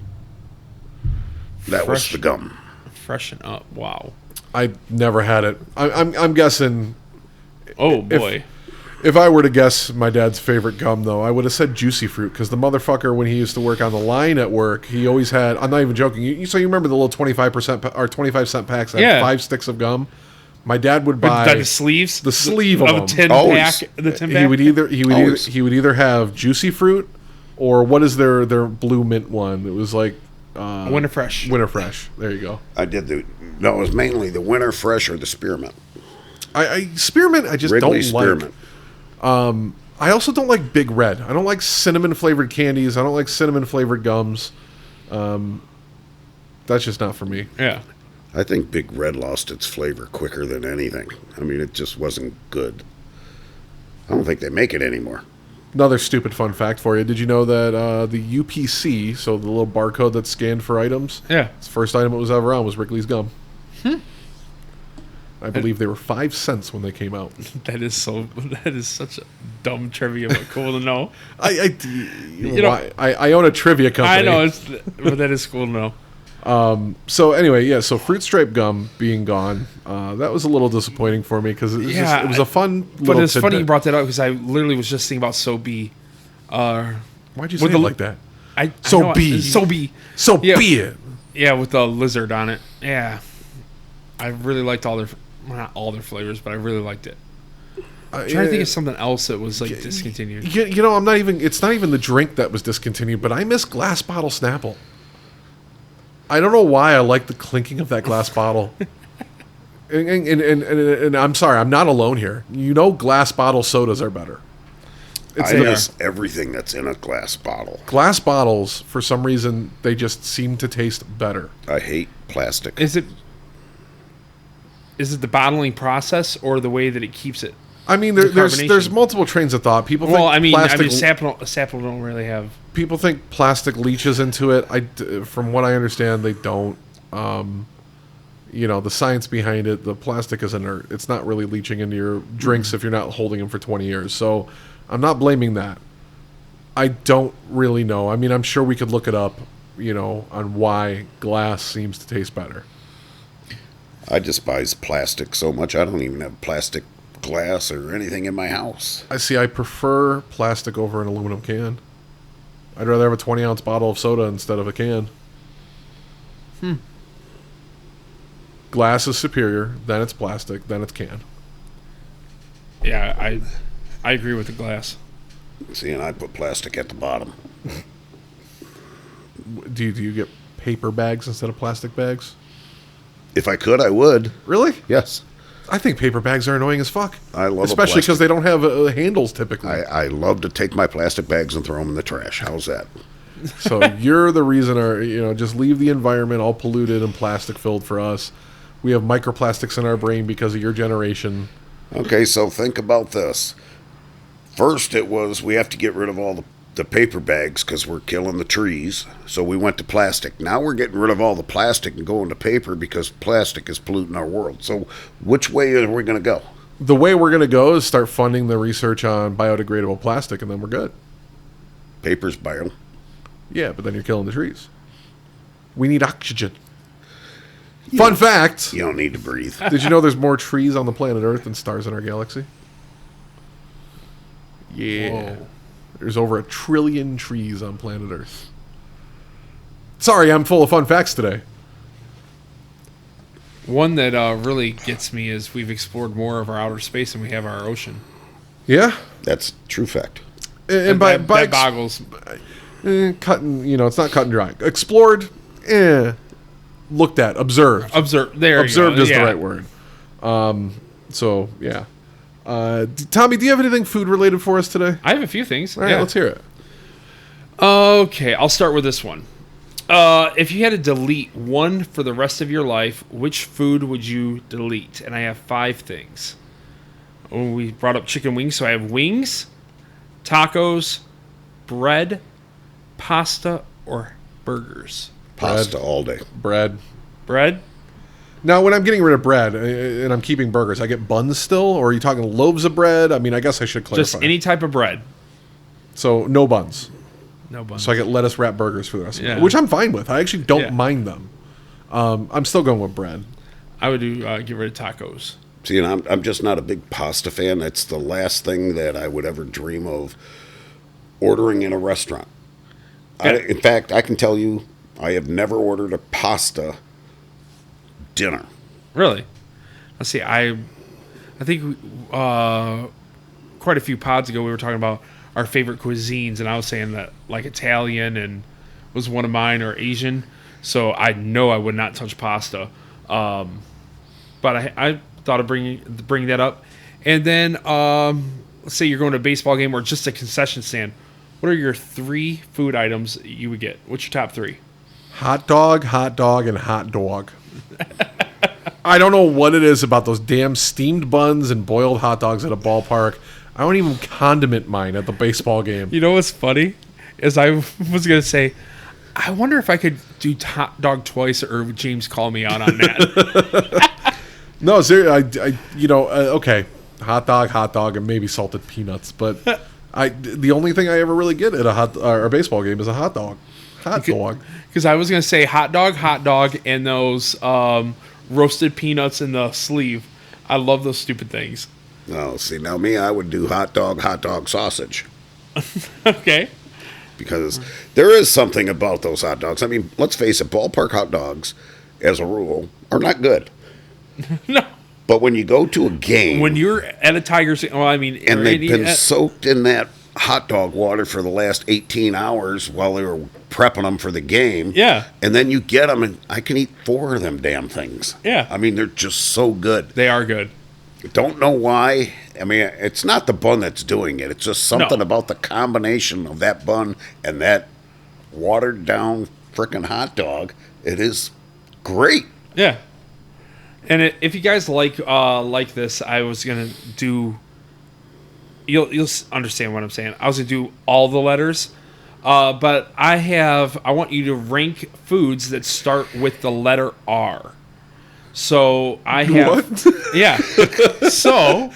That was the gum. Freshen up. Wow. I never had it. I'm guessing. Oh boy. If I were to guess my dad's favorite gum, though, I would have said Juicy Fruit, because the motherfucker, when he used to work on the line at work, he always had. I'm not even joking. So you remember the little 25% or 25-cent packs that had 5 sticks of gum? My dad would buy the sleeves, the sleeve of a them. 10 Always. pack. The 10 pack. He would either have Juicy Fruit, or what is their blue mint one? It was like Winter Fresh. Winter Fresh. There you go. It was mainly the Winter Fresh or the Spearmint. Spearmint. I just Wrigley don't Spearmint. like. I also don't like Big Red. I don't like cinnamon flavored candies. I don't like cinnamon flavored gums. That's just not for me. Yeah. I think Big Red lost its flavor quicker than anything. I mean, it just wasn't good. I don't think they make it anymore. Another stupid fun fact for you. Did you know that the UPC, so the little barcode that's scanned for items, Yeah. its first item it was ever on was Wrigley's gum. I believe they were 5 cents when they came out. That is such a dumb trivia, but cool to know. I own a trivia company. I know, but that is cool to know. So anyway, yeah. So Fruit Stripe gum being gone, that was a little disappointing for me, because it was a fun. But it's funny tidbit. you brought that up, because I literally was just thinking about Sobe. Why'd you say it like that? Sobe. Yeah. Be it. Yeah, with the lizard on it. Yeah, I really liked not all their flavors, but I really liked it. I'm trying to think of something else that was like discontinued. You know, it's not even the drink that was discontinued, but I miss glass bottle Snapple. I don't know why I like the clinking of that glass bottle. And I'm sorry, I'm not alone here. You know, glass bottle sodas are better. I miss everything that's in a glass bottle. Glass bottles, for some reason, they just seem to taste better. I hate plastic. Is it the bottling process or the way that it keeps it? I mean, there's multiple trains of thought. People think Snapple don't really have. People think plastic leaches into it. From what I understand, they don't. The science behind it, the plastic is inert. It's not really leaching into your drinks if you're not holding them for 20 years. So I'm not blaming that. I don't really know. I mean, I'm sure we could look it up, on why glass seems to taste better. I despise plastic so much. I don't even have plastic glass or anything in my house. I prefer plastic over an aluminum can. I'd rather have a 20-ounce bottle of soda instead of a can. Glass is superior, then it's plastic, then it's can. Yeah, I agree with the glass. See, and I put plastic at the bottom. Do you get paper bags instead of plastic bags? If I could, I would. Really? Yes. I think paper bags are annoying as fuck. I love especially because they don't have handles typically. I love to take my plastic bags and throw them in the trash. How's that? So you're the reason just leave the environment all polluted and plastic filled for us. We have microplastics in our brain because of your generation. Okay, so think about this. First it was we have to get rid of all the paper bags because we're killing the trees. So we went to plastic. Now we're getting rid of all the plastic and going to paper because plastic is polluting our world. So which way are we going to go? The way we're going to go is start funding the research on biodegradable plastic, and then we're good. Paper's bio. Yeah, but then you're killing the trees. We need oxygen. Fun fact. You don't need to breathe. Did you know there's more trees on the planet Earth than stars in our galaxy? Yeah. Whoa. There's over 1 trillion trees on planet Earth. Sorry, I'm full of fun facts today. One that really gets me is we've explored more of our outer space than we have our ocean. Yeah? That's true fact. And that boggles. Cutting, it's not cut and dry. Explored, looked at, observed. Observed. There Observed you go. is the right word. So, yeah. Tommy, do you have anything food related for us today? I have a few things. All right, let's hear it. Okay, I'll start with this one. If you had to delete one for the rest of your life, which food would you delete? And I have 5 things. Oh, we brought up chicken wings, so I have wings, tacos, bread, pasta, or burgers. Pasta all day. Bread. Bread? Now, when I'm getting rid of bread and I'm keeping burgers, I get buns still, or are you talking loaves of bread? I mean, I guess I should clarify. Just any type of bread. So no buns. No buns. So I get lettuce wrap burgers for the rest of Yeah. it, which I'm fine with. I actually don't Yeah. mind them. I'm still going with bread. I would do get rid of tacos. See, and I'm just not a big pasta fan. That's the last thing that I would ever dream of ordering in a restaurant. In fact, I can tell you, I have never ordered a pasta dinner. Really? Let's see. I think quite a few pods ago we were talking about our favorite cuisines, and I was saying that like Italian and was one of mine, or Asian. So I know I would not touch pasta. But I thought of bringing that up. And then let's say you're going to a baseball game or just a concession stand. What are your 3 food items you would get? What's your top 3? Hot dog, and hot dog. I don't know what it is about those damn steamed buns and boiled hot dogs at a ballpark. I don't even condiment mine at the baseball game. You know what's funny? Is I was going to say, I wonder if I could do hot dog twice, or would James call me out on that? No, seriously, okay, hot dog, and maybe salted peanuts. But the only thing I ever really get at a baseball game is a hot dog. Hot dog. Because I was going to say hot dog, and those roasted peanuts in the sleeve. I love those stupid things. No, see, now me, I would do hot dog sausage. Okay. Because there is something about those hot dogs. I mean, let's face it, ballpark hot dogs, as a rule, are not good. No. But when you go to a game, When you're at a Tigers, and they've been soaked in that hot dog water for the last 18 hours while they were prepping them for the game. Yeah. And then you get them, and I can eat 4 of them damn things. Yeah. I mean, they're just so good. They are good. Don't know why. I mean, it's not the bun that's doing it. It's just something No. about the combination of that bun and that watered down frickin' hot dog. It is great. Yeah. And if you guys like this, I was gonna do. You'll understand what I'm saying. I was gonna do all the letters, but I want you to rank foods that start with the letter R. So I have. What? Yeah. So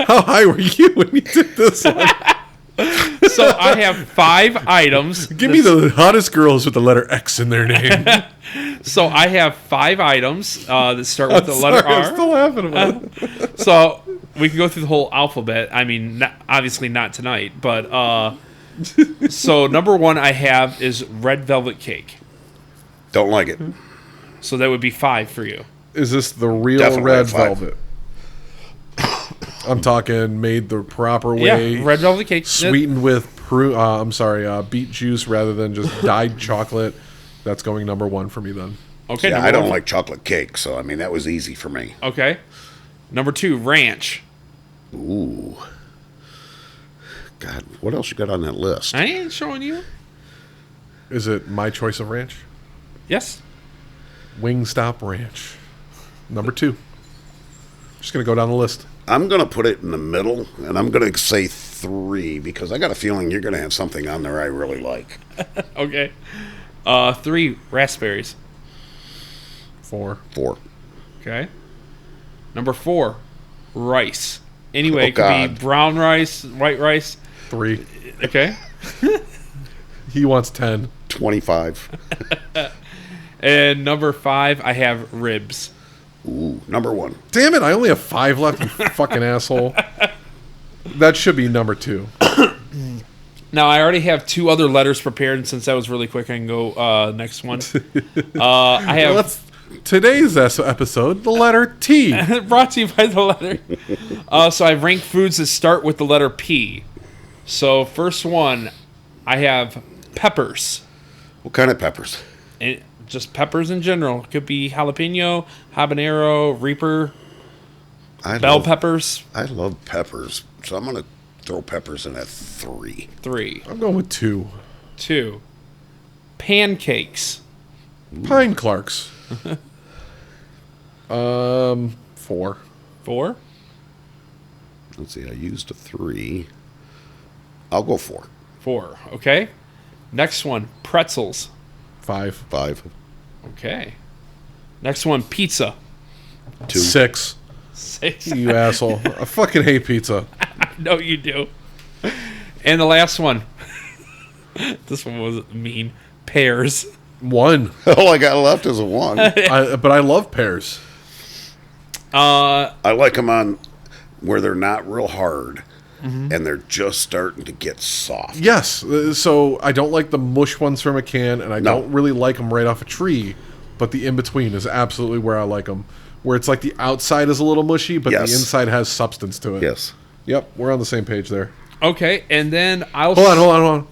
How high were you when you did this one? so I have 5 items. Give me the hottest girls with the letter X in their name. So I have 5 items that start with the letter R. I'm still laughing about it. So we can go through the whole alphabet. I mean, obviously not tonight, but so number 1 I have is red velvet cake. Don't like it. So that would be 5 for you. Is this the real Definitely red 5. velvet? I'm talking made the proper way. Yeah, red velvet cake. Sweetened with beet juice rather than just dyed chocolate. That's going number 1 for me then. Okay. Yeah, number I don't 1. like chocolate cake, so I mean that was easy for me. Okay. Number 2, ranch. Ooh. God, what else you got on that list? I ain't showing you. Is it my choice of ranch? Yes. Wingstop Ranch. Number 2. Just going to go down the list. I'm going to put it in the middle, and I'm going to say 3 because I got a feeling you're going to have something on there I really like. Okay. 3, raspberries. 4. 4. Okay. Number 4, rice. Anyway, Oh, it could be God. brown rice, white rice. 3. Okay. He wants 10. 25. And number 5, I have ribs. Ooh, number 1. Damn it, I only have 5 left, you fucking asshole. That should be number 2. Now, I already have 2 other letters prepared, and since that was really quick, I can go next one. I have Today's episode, the letter T. brought to you by the letter. So I've ranked foods that start with the letter P. So first one, I have peppers. What kind of peppers? And just peppers in general. Could be jalapeno, habanero, reaper. Bell peppers, I love peppers, so I'm gonna throw peppers in at 3. 3. I'm going with 2. 2. Pancakes, Pine Clarks. 4. 4. Let's see. I used a 3. I'll go 4. 4. Okay. Next one, pretzels. 5. 5. Okay. Next one, pizza. 2. 6. 6. You asshole. I fucking hate pizza. No, you do. And the last one. This one was mean. Pears. 1. All I got left is a 1. But I love pears. I like them on where they're not real hard and they're just starting to get soft. Yes. So I don't like the mush ones from a can, and I don't really like them right off a tree. But the in between is absolutely where I like them. Where it's like the outside is a little mushy, but the inside has substance to it. Yes. Yep, we're on the same page there. Okay, and then I'll... Hold on.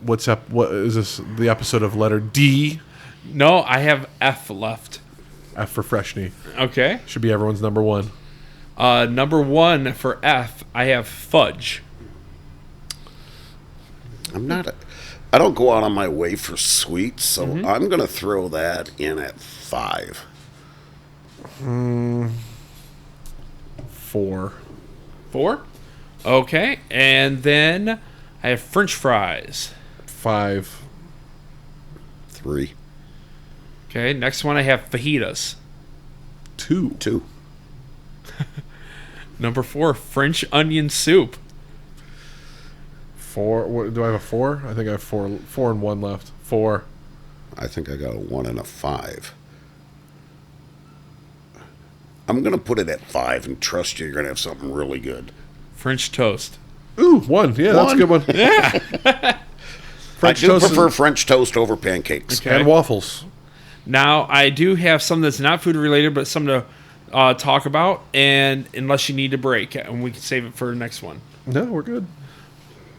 What's up? What is this? The episode of letter D? No, I have F left. F for Freshney. Okay. Should be everyone's number 1. Number 1 for F, I have fudge. I don't go out on my way for sweets, so I'm going to throw that in at 5. 4. 4? Okay, and then I have French fries. 5. 3. Okay, next one I have fajitas. 2. 2. Number 4, French onion soup. 4. What, do I have a 4? I think I have 4 and 1 left. 4. I think I got a 1 and a 5. I'm going to put it at 5 and trust you're going to have something really good. French toast. Ooh, 1. Yeah, that's a good one. Yeah. I do prefer French toast over pancakes. Okay. And waffles. Now, I do have some that's not food related, but some to talk about, and unless you need a break, and we can save it for the next one. No, we're good.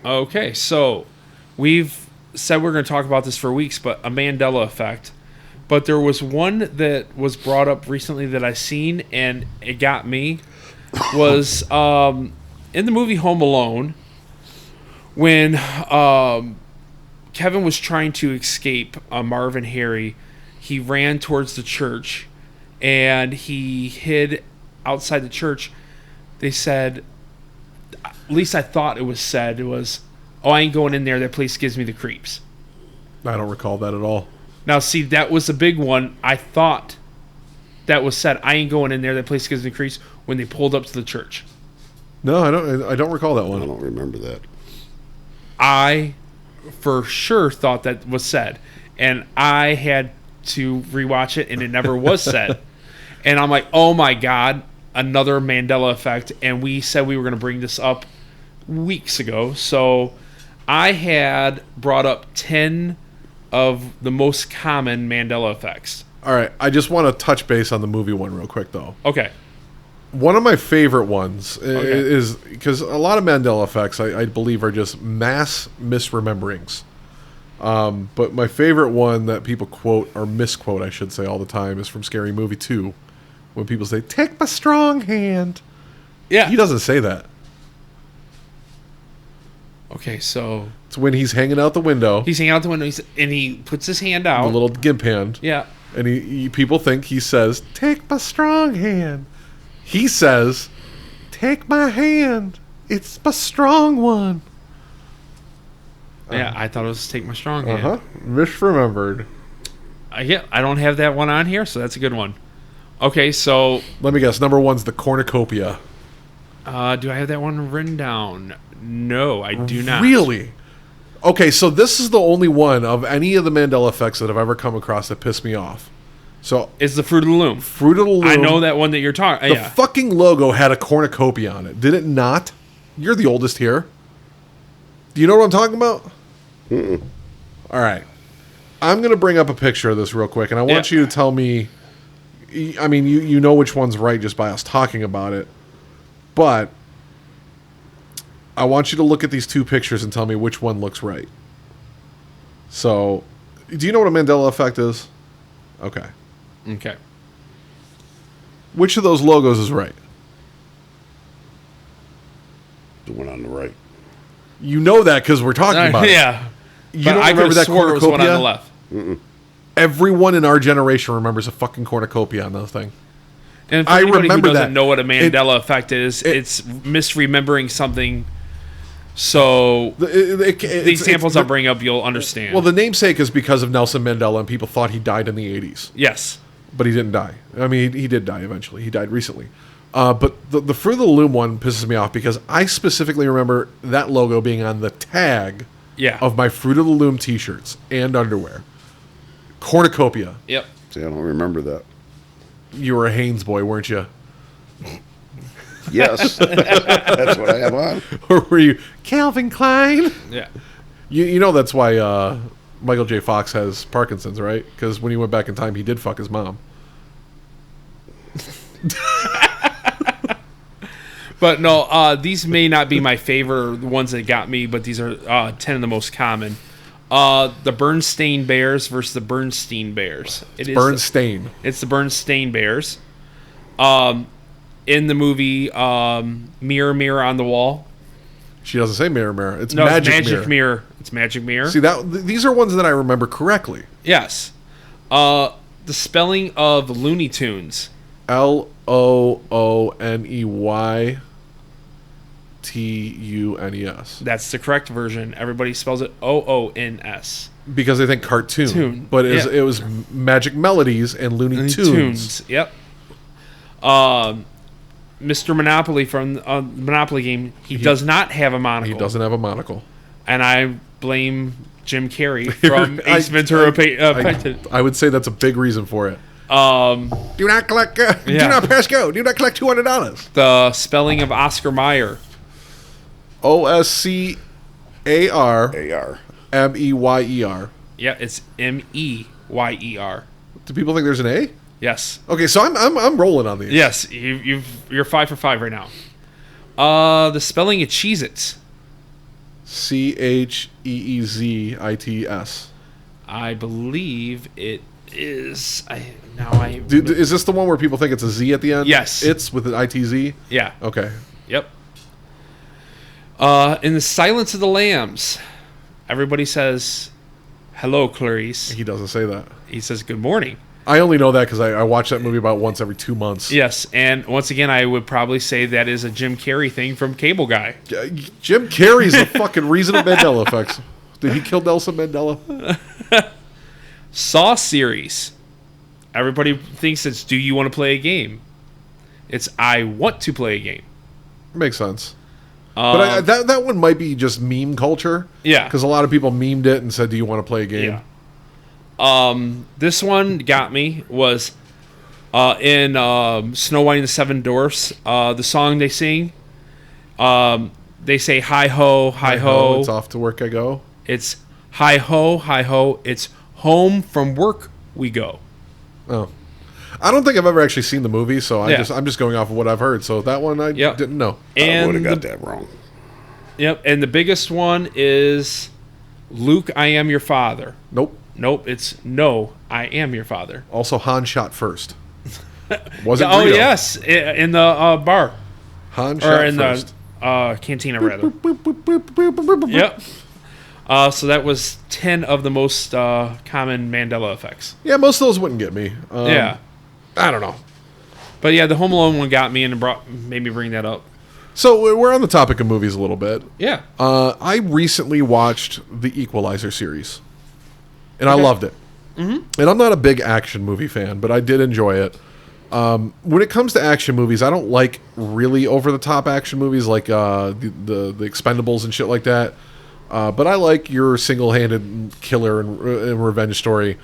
Okay, so we've said we're going to talk about this for weeks, but a Mandela effect. But there was one that was brought up recently that I seen, and it got me, was in the movie Home Alone, when Kevin was trying to escape Marv and Harry. He ran towards the church, and he hid outside the church. They said, at least I thought it was said, it was, "Oh, I ain't going in there. That place gives me the creeps." I don't recall that at all. Now, see, that was a big one. I thought that was said, "I ain't going in there. That place gives me the creeps," when they pulled up to the church. No, I don't recall that I one. don't remember that. I for sure thought that was said, and I had to rewatch it, and it never was said. And I'm like, oh my god, another Mandela effect. And we said we were going to bring this up weeks ago, so I had brought up 10 of the most common Mandela effects. All right, I just want to touch base on the movie one real quick, though. Okay. One of my favorite ones is, because a lot of Mandela effects, I believe, are just mass misrememberings. But my favorite one that people quote, or misquote, I should say, all the time is from Scary Movie 2, when people say, "Take my strong hand." Yeah. He doesn't say that. Okay, so It's when he's hanging out the window, he's hanging out the window, and he puts his hand out. the little gimp hand, Yeah. and people think he says, "Take my strong hand." He says, "Take my hand. It's my strong one." Yeah, I thought it was "Take my strong hand." Uh-huh. Misremembered. Yeah, I don't have that one on here, so that's a good one. Okay, so Let me guess. Number 1's the cornucopia. do I have that one written down? No, I do not. Really? Okay, so this is the only one of any of the Mandela effects that I've ever come across that pissed me off. So, It's the Fruit of the Loom. Fruit of the Loom. I know that one that you're talking. The Yeah. fucking logo had a cornucopia on it. Did it not? You're the oldest here. Do you know what I'm talking about? Mm-mm. All right. I'm going to bring up a picture of this real quick, and I want you to tell me... I mean, you know which one's right just by us talking about it. But I want you to look at these two pictures and tell me which one looks right. So, do you know what a Mandela effect is? Okay. Okay. Which of those logos is right? The one on the right. You know that because we're talking about it. Yeah. You But don't I remember could that have swore it was one on the cornucopia? left. Everyone in our generation remembers a fucking cornucopia on that thing. And for I anybody remember who doesn't that. know what a Mandela effect is, it's misremembering something. So the examples I'll bring up, you'll understand. Well, the namesake is because of Nelson Mandela, and people thought he died in the 80s. Yes. But he didn't die. I mean, he did die eventually. He died recently. But the Fruit of the Loom one pisses me off because I specifically remember that logo being on the tag of my Fruit of the Loom t-shirts and underwear. Cornucopia. Yep. See, I don't remember that. You were a Hanes boy, weren't you? Yes. That's what I have on. Or were you Calvin Klein? Yeah. You know that's why Michael J. Fox has Parkinson's, right? Because when he went back in time, he did fuck his mom. But no, these may not be my favorite ones that got me, but these are 10 of the most common. The Bernstein Bears versus the Bernstein Bears. Bernstein. It's the Bernstein Bears. In the movie Mirror, Mirror on the Wall. She doesn't say mirror, mirror. It's No, magic, it's Magic Mirror. It's Magic Mirror. See, these are ones that I remember correctly. Yes. The spelling of Looney Tunes. Looneytunes. That's the correct version. Everybody spells it Oons. Because they think cartoon. But it was Magic Melodies and Looney Tunes. Yep. Mr. Monopoly from the Monopoly game, he does not have a monocle. He doesn't have a monocle. And I blame Jim Carrey from Ace Ventura. I would say that's a big reason for it. Do not collect. Do not pass go. Do not collect $200. The spelling of Oscar Mayer. OSCAR AR. MEYER. Yeah, it's MEYER. Do people think there's an A? Yes. Okay, so I'm rolling on these. Yes, you're 5 for 5 right now. The spelling of Cheez-Its. CHEEZITS. I believe it is. Is this the one where people think it's a Z at the end? Yes. It's with an ITZ? Yeah. Okay. Yep. In the Silence of the Lambs, everybody says, "Hello, Clarice." He doesn't say that. He says, "Good morning." I only know that because I watch that movie about once every 2 months. Yes, and once again, I would probably say that is a Jim Carrey thing from Cable Guy. Jim Carrey's the fucking reason of Mandela effects. Did he kill Nelson Mandela? Saw series. Everybody thinks it's "Do you want to play a game?" It's "I want to play a game." Makes sense. But that one might be just meme culture. Yeah. Because a lot of people memed it and said, "Do you want to play a game?" Yeah. This one got me was in Snow White and the Seven Dwarfs. The song they sing, they say "Hi ho, hi ho." It's off to work I go. It's "Hi ho, hi ho." It's "Home from work we go." Oh, I don't think I've ever actually seen the movie, so I'm just going off of what I've heard. So that one I didn't know. I would have got that wrong. Yep, and the biggest one is "Luke, I am your father." Nope, it's "No, I am your father." Also, Han shot first. Wasn't Oh, Greedo. yes, in the bar. Han shot first. The cantina, rather. Yep. So that was 10 of the most common Mandela effects. Yeah, most of those wouldn't get me. Yeah. I don't know. But yeah, the Home Alone one got me and made me bring that up. So we're on the topic of movies a little bit. Yeah. I recently watched the Equalizer series. And I loved it. Mm-hmm. And I'm not a big action movie fan, but I did enjoy it. When it comes to action movies, I don't like really over-the-top action movies like the Expendables and shit like that. But I like your single-handed killer and revenge story.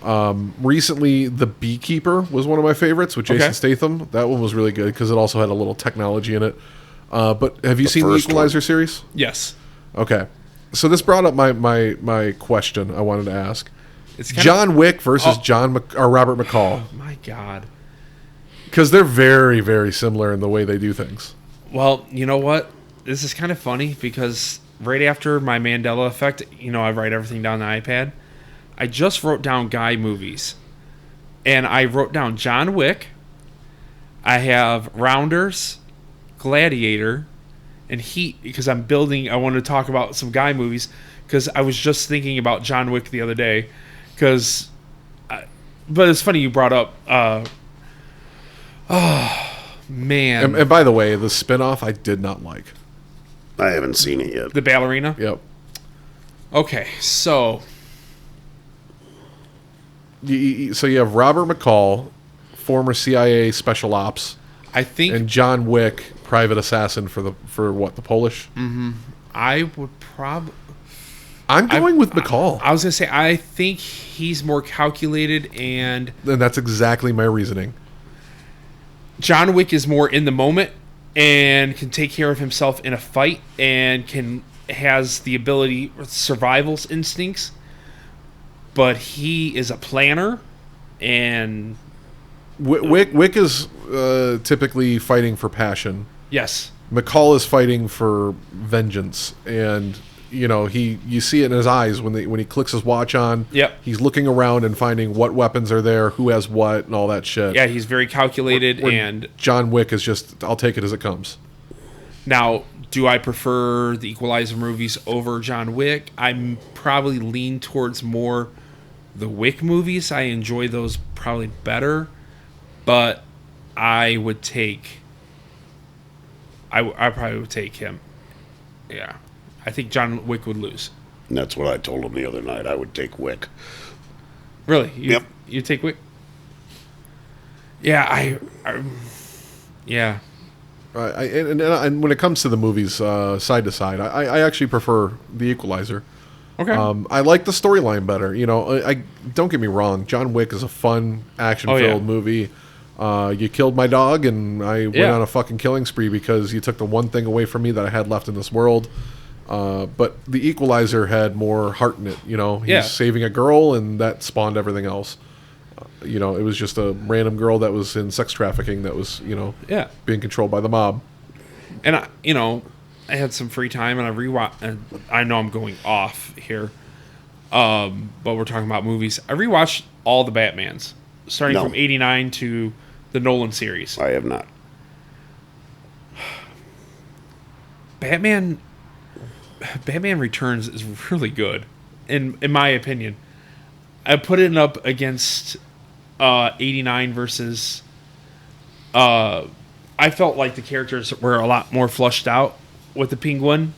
Recently, The Beekeeper was one of my favorites with Jason Statham. That one was really good because it also had a little technology in it. But have you seen the Equalizer series? Yes. Okay. So this brought up my question I wanted to ask. It's John Wick versus Robert McCall. Oh, my God. Because they're very, very similar in the way they do things. Well, you know what? This is kind of funny because right after my Mandela effect, I write everything down on the iPad. I just wrote down guy movies. And I wrote down John Wick. I have Rounders, Gladiator, and Heat because I want to talk about some guy movies because I was just thinking about John Wick the other day but it's funny you brought up man. And by the way, the spinoff I did not like. I haven't seen it yet. The ballerina? Yep. Okay, so You have Robert McCall, former CIA special ops, I think and John Wick, private assassin for the Polish. I would probably. I'm going with McCall, I was gonna say I think he's more calculated, and that's exactly my reasoning. John Wick is more in the moment and can take care of himself in a fight and has the ability survival instincts, but he is a planner and Wick is typically fighting for passion. yes. McCall is fighting for vengeance, and you see it in his eyes when he clicks his watch on. Yep. He's looking around and finding what weapons are there, who has what, and all that shit. Yeah, he's very calculated. Where and John Wick is just, I'll take it as it comes. Now, do I prefer the Equalizer movies over John Wick? I'm probably lean towards more the Wick movies. I enjoy those probably better, but I would take. I probably would take him. Yeah, I think John Wick would lose. And that's what I told him the other night. I would take Wick. Really? Yep. You take Wick? Yeah, yeah. And when it comes to the movies, side to side, I actually prefer The Equalizer. Okay. I like the storyline better. I don't get me wrong. John Wick is a fun, action-filled movie. You killed my dog, and I went on a fucking killing spree because you took the one thing away from me that I had left in this world. But The Equalizer had more heart in it. He's saving a girl, and that spawned everything else. It was just a random girl that was in sex trafficking that was, being controlled by the mob. And I had some free time, and I rewatched. And I know I'm going off here, but we're talking about movies. I rewatched all the Batmans, starting from '89 to the Nolan series. I have not. Batman Returns is really good, in my opinion. I put it up against 89 versus. I felt like the characters were a lot more flushed out with the Penguin.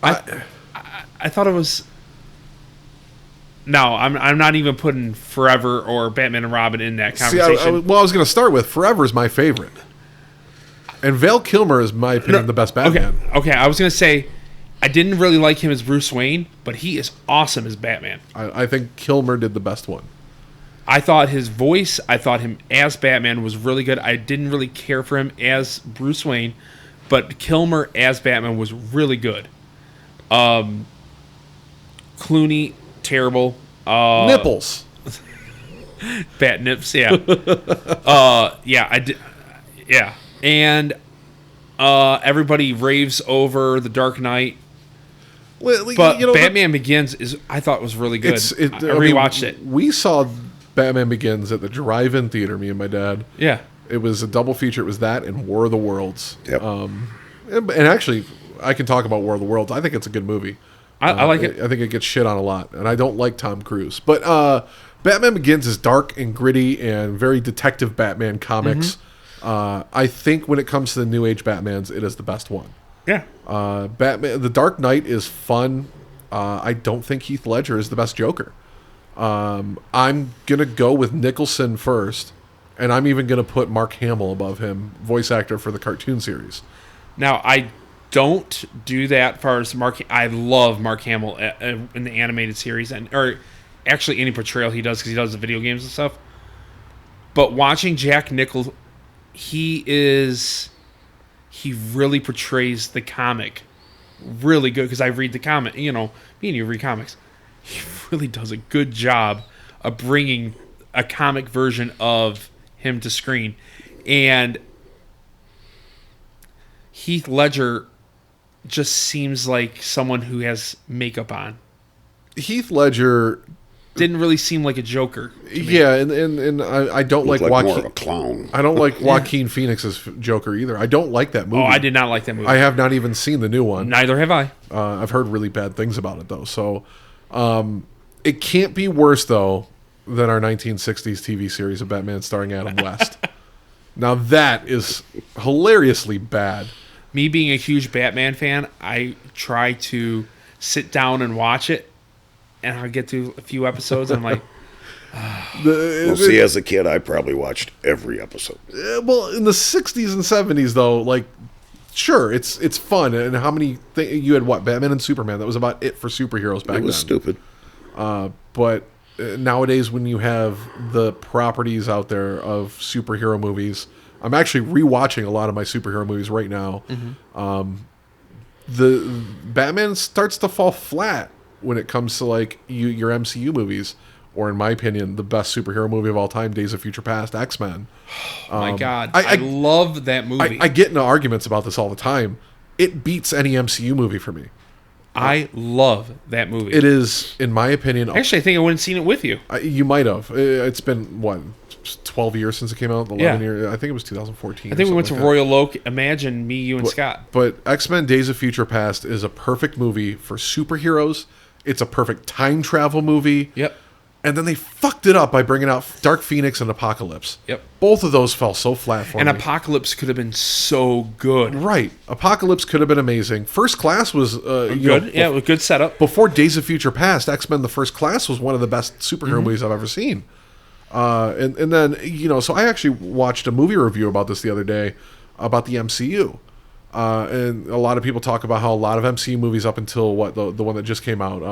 I thought it was. No, I'm not even putting Forever or Batman and Robin in that conversation. See, I was going to start with Forever is my favorite, and Val Kilmer is, in my opinion, the best Batman. Okay. I was going to say I didn't really like him as Bruce Wayne, but he is awesome as Batman. I think Kilmer did the best one. I thought his voice, I thought him as Batman was really good. I didn't really care for him as Bruce Wayne, but Kilmer as Batman was really good. Clooney, terrible. Nipples. Bat nips, yeah. Yeah, I did. Yeah, and everybody raves over The Dark Knight. Well, But Batman Begins I thought was really good. I rewatched it. We saw Batman Begins at the drive-in theater, me and my dad. Yeah. It was a double feature. It was that and War of the Worlds. Yep. And actually, I can talk about War of the Worlds. I think it's a good movie. I like it. I think it gets shit on a lot, and I don't like Tom Cruise. But Batman Begins is dark and gritty and very detective Batman comics. I think when it comes to the New Age Batmans, it is the best one. Yeah. Batman, The Dark Knight is fun. I don't think Heath Ledger is the best Joker. I'm gonna go with Nicholson first, and I'm even gonna put Mark Hamill above him, voice actor for the cartoon series. Now, I don't do that as far as Mark. I love Mark Hamill in the animated series, or actually any portrayal he does because he does the video games and stuff. But watching Jack Nicholson, he really portrays the comic really good because I read the comic. Me and you read comics. He really does a good job of bringing a comic version of him to screen. And Heath Ledger just seems like someone who has makeup on. Heath Ledger didn't really seem like a Joker. Yeah, and I don't like Looked like more of Joaquin. a clown. I don't like Joaquin Phoenix's Joker either. I don't like that movie. Oh, I did not like that movie. I have not even seen the new one. Neither have I. I've heard really bad things about it though. So it can't be worse though than our 1960s TV series of Batman starring Adam West. Now that is hilariously bad. Me being a huge Batman fan, I try to sit down and watch it, and I'll get to a few episodes, and I'm like, Well, see, as a kid, I probably watched every episode. Well, in the 60s and 70s though, like, sure, it's fun. And how many you had what, Batman and Superman? That was about it for superheroes back then. It was stupid. But nowadays, when you have the properties out there of superhero movies, I'm actually rewatching a lot of my superhero movies right now. The Batman starts to fall flat when it comes to like your MCU movies, or in my opinion, the best superhero movie of all time, Days of Future Past, X-Men. my God, I love that movie. I get into arguments about this all the time. It beats any MCU movie for me. I love that movie. It is, in my opinion. Actually, I think I wouldn't seen it with you. You might have. It's been, what, 12 years since it came out? 11 years? I think it was 2014. I think we went to Royal Oak. Imagine me, you, and Scott. But X-Men Days of Future Past is a perfect movie for superheroes. It's a perfect time travel movie. Yep. And then they fucked it up by bringing out Dark Phoenix and Apocalypse. Yep. Both of those fell so flat for me. And Apocalypse could have been so good. Right. Apocalypse could have been amazing. First Class was Good. It was a good setup. Before Days of Future Past, X-Men The First Class was one of the best superhero movies I've ever seen. And then, so I actually watched a movie review about this the other day, about the MCU. And a lot of people talk about how a lot of MCU movies up until, the one that just came out,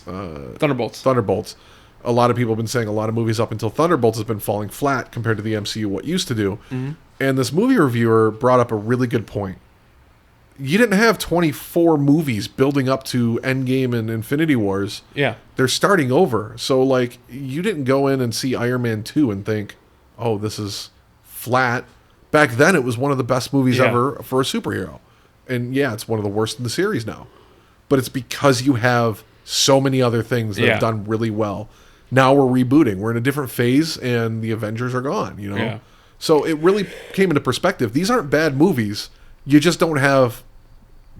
Thunderbolts. A lot of people have been saying a lot of movies up until Thunderbolts has been falling flat compared to the MCU, what used to do. And this movie reviewer brought up a really good point. You didn't have 24 movies building up to Endgame and Infinity Wars. Yeah. They're starting over. So, like, you didn't go in and see Iron Man 2 and think, oh, this is flat. Back then, it was one of the best movies ever for a superhero. And, yeah, it's one of the worst in the series now. But it's because you have so many other things that have done really well. Now we're rebooting. We're in a different phase, and the Avengers are gone, Yeah. So it really came into perspective. These aren't bad movies. You just don't have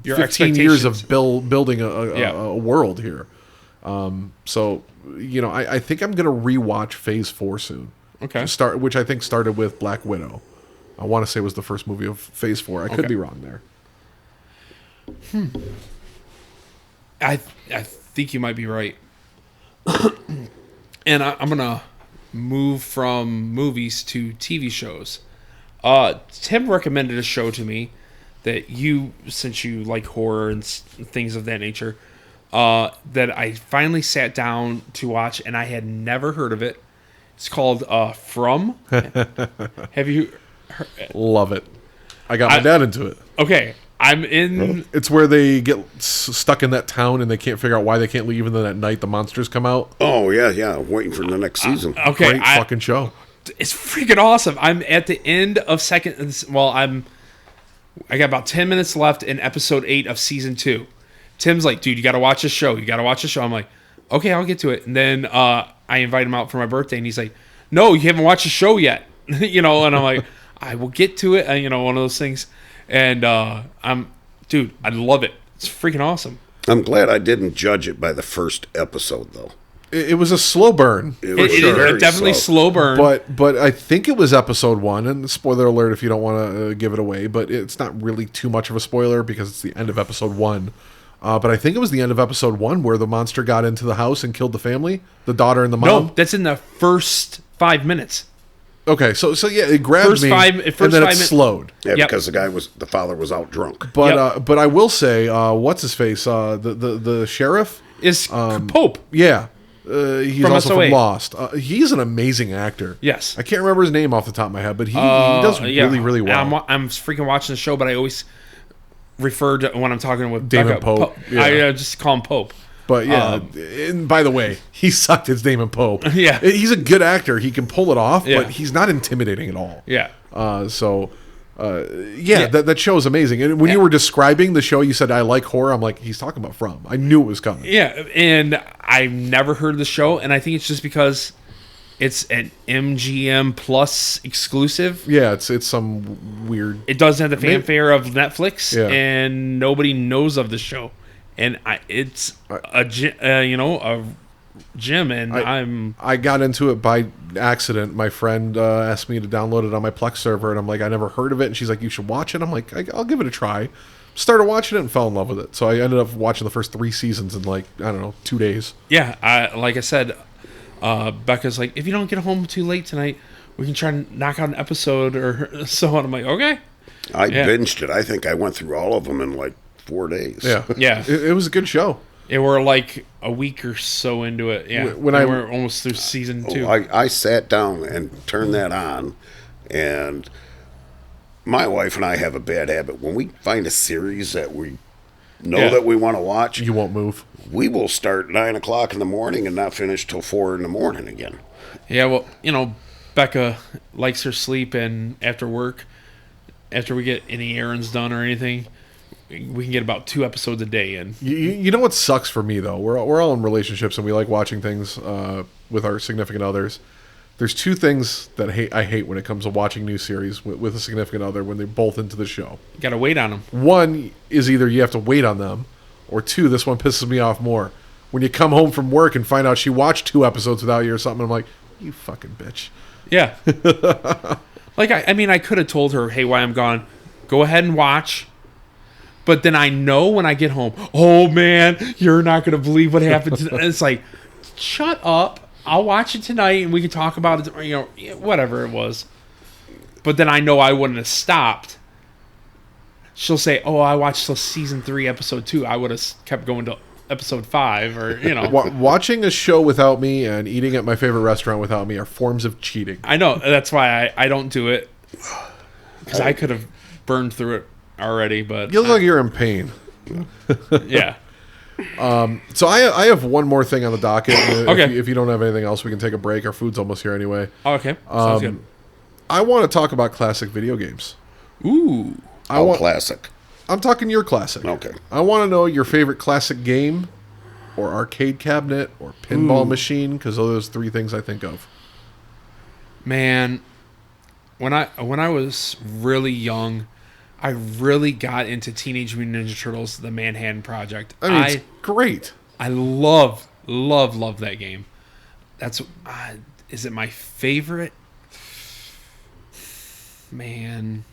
Your 15 years of expectations. building a world here. I think I'm going to rewatch Phase 4 soon. Okay. Which I think started with Black Widow. I want to say was the first movie of Phase 4. I could be wrong there. I think you might be right. And I'm going to move from movies to TV shows. Tim recommended a show to me that you, since you like horror and things of that nature, that I finally sat down to watch, and I had never heard of it. It's called From. Have you heard? Love it. I got my dad into it. Okay. I'm in. It's where they get stuck in that town and they can't figure out why they can't leave, and then at night the monsters come out. Oh, yeah. Waiting for the next season. Okay. Great fucking show. It's freaking awesome. I'm at the end of I got about 10 minutes left in episode 8 of season 2. Tim's like, dude, you got to watch this show. I'm like, okay, I'll get to it. And then I invite him out for my birthday, and he's like, no, you haven't watched the show yet. And I'm like, I will get to it. One of those things. And I love it. It's freaking awesome. I'm glad I didn't judge it by the first episode, though. It was a slow burn. It was It very definitely slow burn. But I think it was episode 1, and spoiler alert if you don't want to give it away, but it's not really too much of a spoiler because it's the end of episode 1. But I think it was the end of episode 1 where the monster got into the house and killed the family, the daughter and the mom. No, that's in the first 5 minutes. Okay, so yeah, it grabbed First me, five- and first then 5 it min- slowed. Yeah, Yep. because the father was out drunk. But I will say, what's his face? The sheriff Is Pope. Yeah, he's From also SOA. from Lost. He's an amazing actor. Yes. I can't remember his name off the top of my head, but he does really, really well. I'm freaking watching the show, but I always refer to when I'm talking with Damon Becca, Pope, yeah. I just call him Pope. But yeah, and by the way, he sucked his Damon Pope. Yeah. He's a good actor. He can pull it off, Yeah. but he's not intimidating at all. Yeah. Yeah, that show is amazing. And when you were describing the show, you said, I like horror. I'm like, he's talking about From. I knew it was coming. Yeah, and I've never heard of the show, and I think it's just because it's an MGM Plus exclusive. Yeah, it's some weird... It doesn't have the fanfare of Netflix, Yeah. and nobody knows of the show. And it's a gym, and I got into it by accident. My friend asked me to download it on my Plex server, and I'm like, I never heard of it. And she's like, you should watch it. I'm like, I'll give it a try. Started watching it and fell in love with it. So I ended up watching the first 3 seasons in 2 days. Yeah, like I said, Becca's like, if you don't get home too late tonight, we can try and knock out an episode or so on. I'm like, okay. I binged it. I think I went through all of them in 4 days. Yeah. Yeah. It was a good show. And we're like a week or so into it. Yeah. We're almost through season 2. I sat down and turned that on, and my wife and I have a bad habit. When we find a series that we know that we want to watch, You won't move. we will start 9 o'clock in the morning and not finish till 4 in the morning again. Yeah, well, Becca likes her sleep, and after work, after we get any errands done or anything, we can get about 2 episodes a day in. You know what sucks for me, though? We're all in relationships, and we like watching things with our significant others. There's 2 things that I hate when it comes to watching new series with a significant other when they're both into the show. You got to wait on them. One is either you have to wait on them, or 2, this one pisses me off more. When you come home from work and find out she watched 2 episodes without you or something, I'm like, you fucking bitch. Yeah. I could have told her, hey, while I'm gone, go ahead and watch. But then I know when I get home, oh, man, you're not going to believe what happened. It's like, shut up. I'll watch it tonight, and we can talk about it, whatever it was. But then I know I wouldn't have stopped. She'll say, oh, I watched till season 3, episode 2. I would have kept going to episode 5, or, Watching a show without me and eating at my favorite restaurant without me are forms of cheating. I know. That's why I don't do it. Because I could have burned through it already, but... You look like you're in pain. Yeah. So I have one more thing on the docket. Okay. If you don't have anything else, we can take a break. Our food's almost here anyway. Oh, okay. Sounds good. I want to talk about classic video games. Ooh. Classic. I'm talking your classic. Okay. I want to know your favorite classic game or arcade cabinet or pinball machine, because those are 3 things I think of. Man, when I was really young, I really got into Teenage Mutant Ninja Turtles: The Manhattan Project. I mean, it's great. I love that game. That's is it my favorite? Man,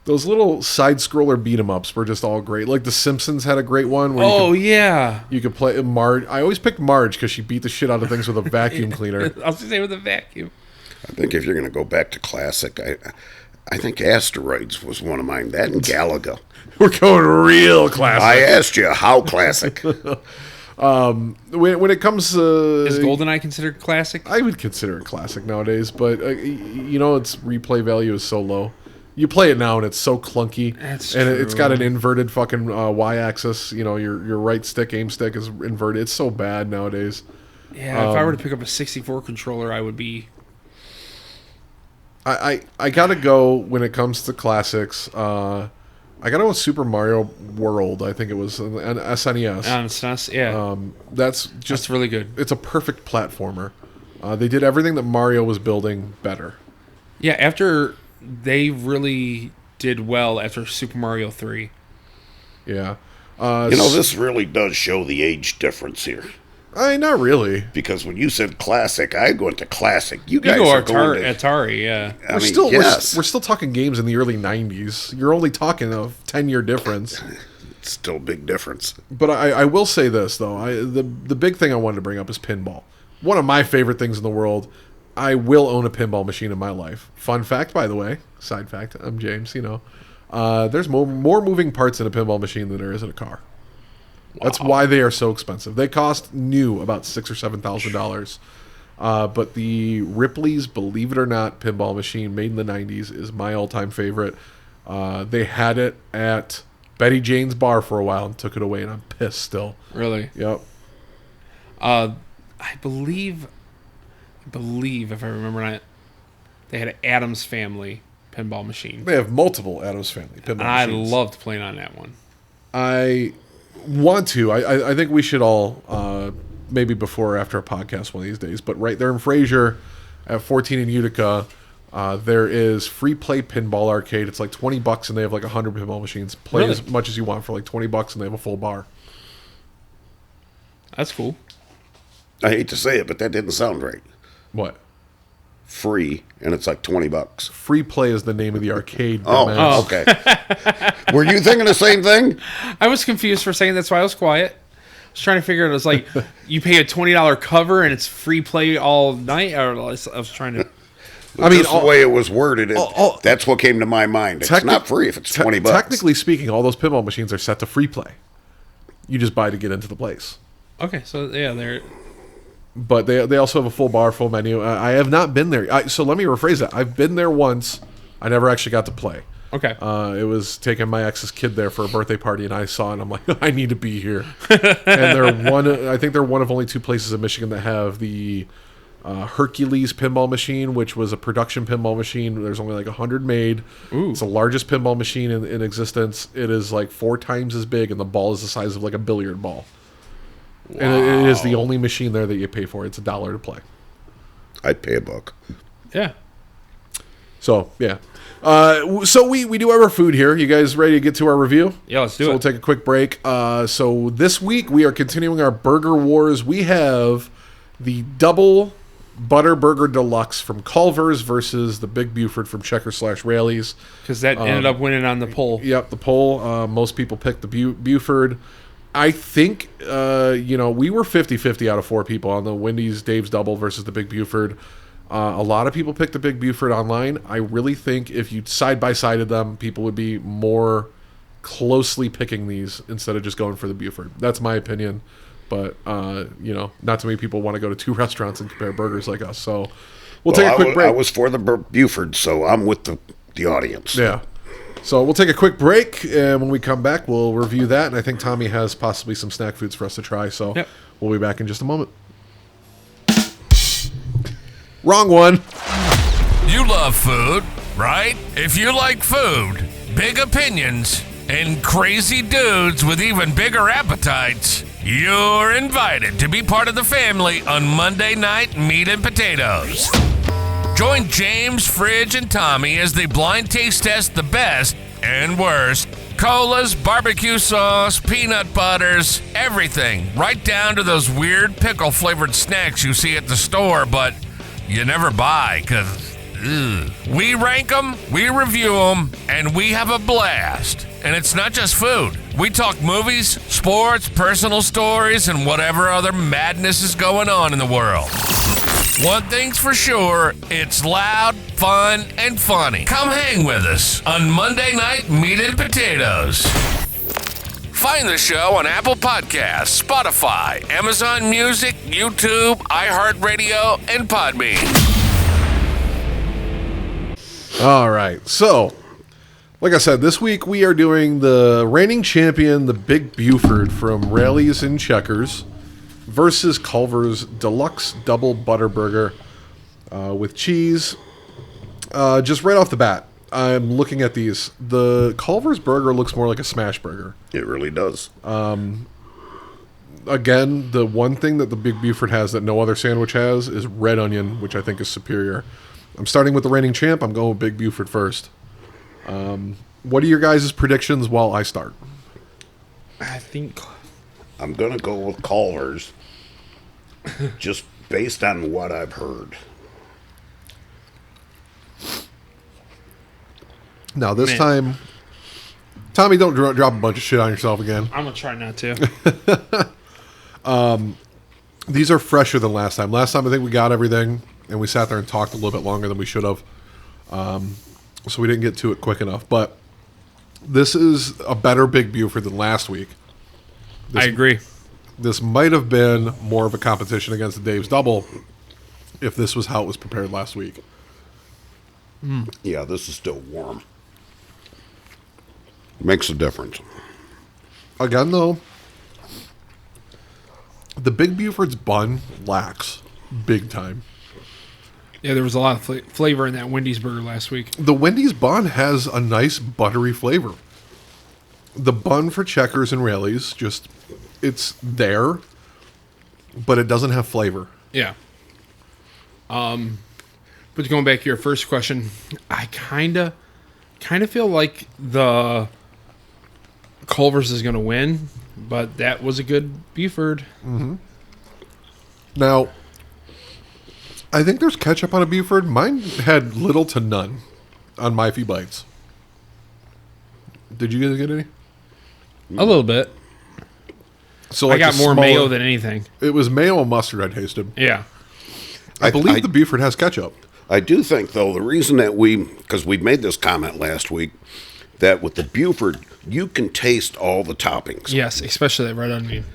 Those little side-scroller beat-em-ups were just all great. Like The Simpsons had a great one. Where you could play Marge. I always picked Marge because she beat the shit out of things with a vacuum cleaner. I was going to say with a vacuum. I think if you're going to go back to classic, I think Asteroids was one of mine. That and Galaga. We're going real classic. I asked you how classic. When it comes to... Is GoldenEye considered classic? I would consider it classic nowadays, but its replay value is so low. You play it now and it's so clunky. That's and true. It's got an inverted fucking y-axis. Your right stick, aim stick is inverted. It's so bad nowadays. Yeah, if I were to pick up a 64 controller, I would be... I gotta go when it comes to classics. I gotta go with Super Mario World. I think it was an SNES. On SNES, yeah. That's really good. It's a perfect platformer. They did everything that Mario was building better. Yeah, after they really did well after Super Mario 3. Yeah. This really does show the age difference here. Not really. Because when you said classic, I went to classic. You go guys are going to... Atari, yeah. We're still talking games in the early 90s. You're only talking a 10-year difference. It's still a big difference. But I will say this, though. The big thing I wanted to bring up is pinball. One of my favorite things in the world. I will own a pinball machine in my life. Fun fact, by the way. Side fact. I'm James, There's more moving parts in a pinball machine than there is in a car. Wow. That's why they are so expensive. They cost new about $6,000 or $7,000. But the Ripley's Believe It or Not pinball machine made in the 90s is my all-time favorite. They had it at Betty Jane's bar for a while and took it away, and I'm pissed still. Really? Yep. I believe if I remember right, they had an Addams Family pinball machine. They have multiple Addams Family pinball And I machines. loved playing on that one. I want to. I think we should all, maybe before or after a podcast one of these days, but right there in Fraser at 14 in Utica, there is free play pinball arcade. It's like $20 and they have like 100 pinball machines. Play Really? as much as you want for like $20 and they have a full bar. That's cool. I hate to say it, but that didn't sound right. What? Free, and it's like $20. Free play is the name of the arcade. Oh, dumbass. okay. Were you thinking the same thing? I was confused for a second. That's why I was quiet. I was trying to figure it. It was like you pay a $20 cover and it's free play all night. Or I was trying to. I mean, Just the way it was worded, that's what came to my mind. It's not free if it's $20. Technically speaking, all those pinball machines are set to free play. You just buy to get into the place. Okay, so yeah, they're. But they also have a full bar, full menu. I have not been there. So let me rephrase that. I've been there once. I never actually got to play. Okay. It was taking my ex's kid there for a birthday party, and I saw it, and I'm like, I need to be here. And I think they're one of only 2 places in Michigan that have the Hercules pinball machine, which was a production pinball machine. There's only like 100 made. Ooh. It's the largest pinball machine in existence. It is like 4 times as big, and the ball is the size of like a billiard ball. Wow. And it is the only machine there that you pay for. It's $1 to play. I'd pay $1. Yeah. So, yeah. So we do have our food here. You guys ready to get to our review? Yeah, let's do So it. we'll take a quick break. So this week we are continuing our burger wars. We have the double butter burger deluxe from Culver's versus the Big Buford from Checker/Raley's. Because that ended up winning on the poll. Yep, the poll. Most people picked the Buford. I think, we were 50-50 out of 4 people on the Wendy's Dave's Double versus the Big Buford. A lot of people picked the Big Buford online. I really think if you side-by-sided them, people would be more closely picking these instead of just going for the Buford. That's my opinion. But, not too many people want to go to 2 restaurants and compare burgers like us. So we'll take a quick break. I was for the Buford, so I'm with the audience. Yeah. So we'll take a quick break, and when we come back, we'll review that. And I think Tommy has possibly some snack foods for us to try. So We'll be back in just a moment. Wrong one. You love food, right? If you like food, big opinions, and crazy dudes with even bigger appetites, you're invited to be part of the family on Monday Night Meat and Potatoes. Join James, Fridge, and Tommy as they blind taste test the best and worst colas, barbecue sauce, peanut butters, everything, right down to those weird pickle-flavored snacks you see at the store, but you never buy because we rank them, we review them, and we have a blast. And it's not just food. We talk movies, sports, personal stories, and whatever other madness is going on in the world. One thing's for sure, it's loud, fun, and funny. Come hang with us on Monday Night Meat and Potatoes. Find the show on Apple Podcasts, Spotify, Amazon Music, YouTube, iHeartRadio, and Podbean. All right. So, like I said, this week we are doing the reigning champion, the Big Buford from Raley's and Checkers, versus Culver's Deluxe Double Butter Burger with cheese. Just right off the bat, I'm looking at these. The Culver's burger looks more like a smash burger. It really does. Again, the one thing that the Big Buford has that no other sandwich has is red onion, which I think is superior. I'm starting with the reigning champ. I'm going with Big Buford first. What are your guys' predictions while I start? I think I'm going to go with Culver's just based on what I've heard. Now, this time, Tommy, don't drop a bunch of shit on yourself again. I'm going to try not to. These are fresher than last time. Last time, I think we got everything, and we sat there and talked a little bit longer than we should have. So we didn't get to it quick enough. But this is a better Big Buford than last week. I agree. This might have been more of a competition against the Dave's Double if this was how it was prepared last week. Yeah, this is still warm. Makes a difference. Again, though, the Big Buford's bun lacks big time. Yeah, there was a lot of flavor in that Wendy's burger last week. The Wendy's bun has a nice buttery flavor. The bun for Checkers and Rally's, it's there, but it doesn't have flavor. Yeah. But going back to your first question, I kind of feel like the Culver's is going to win, but that was a good Buford. Mm-hmm. Now, I think there's ketchup on a Buford. Mine had little to none on my few bites. Did you guys get any? A little bit. So I got more mayo than anything. It was mayo and mustard I tasted. Yeah. I believe the Buford has ketchup. I do think, though, the reason that because we made this comment last week, that with the Buford, you can taste all the toppings. Yes, especially that red onion.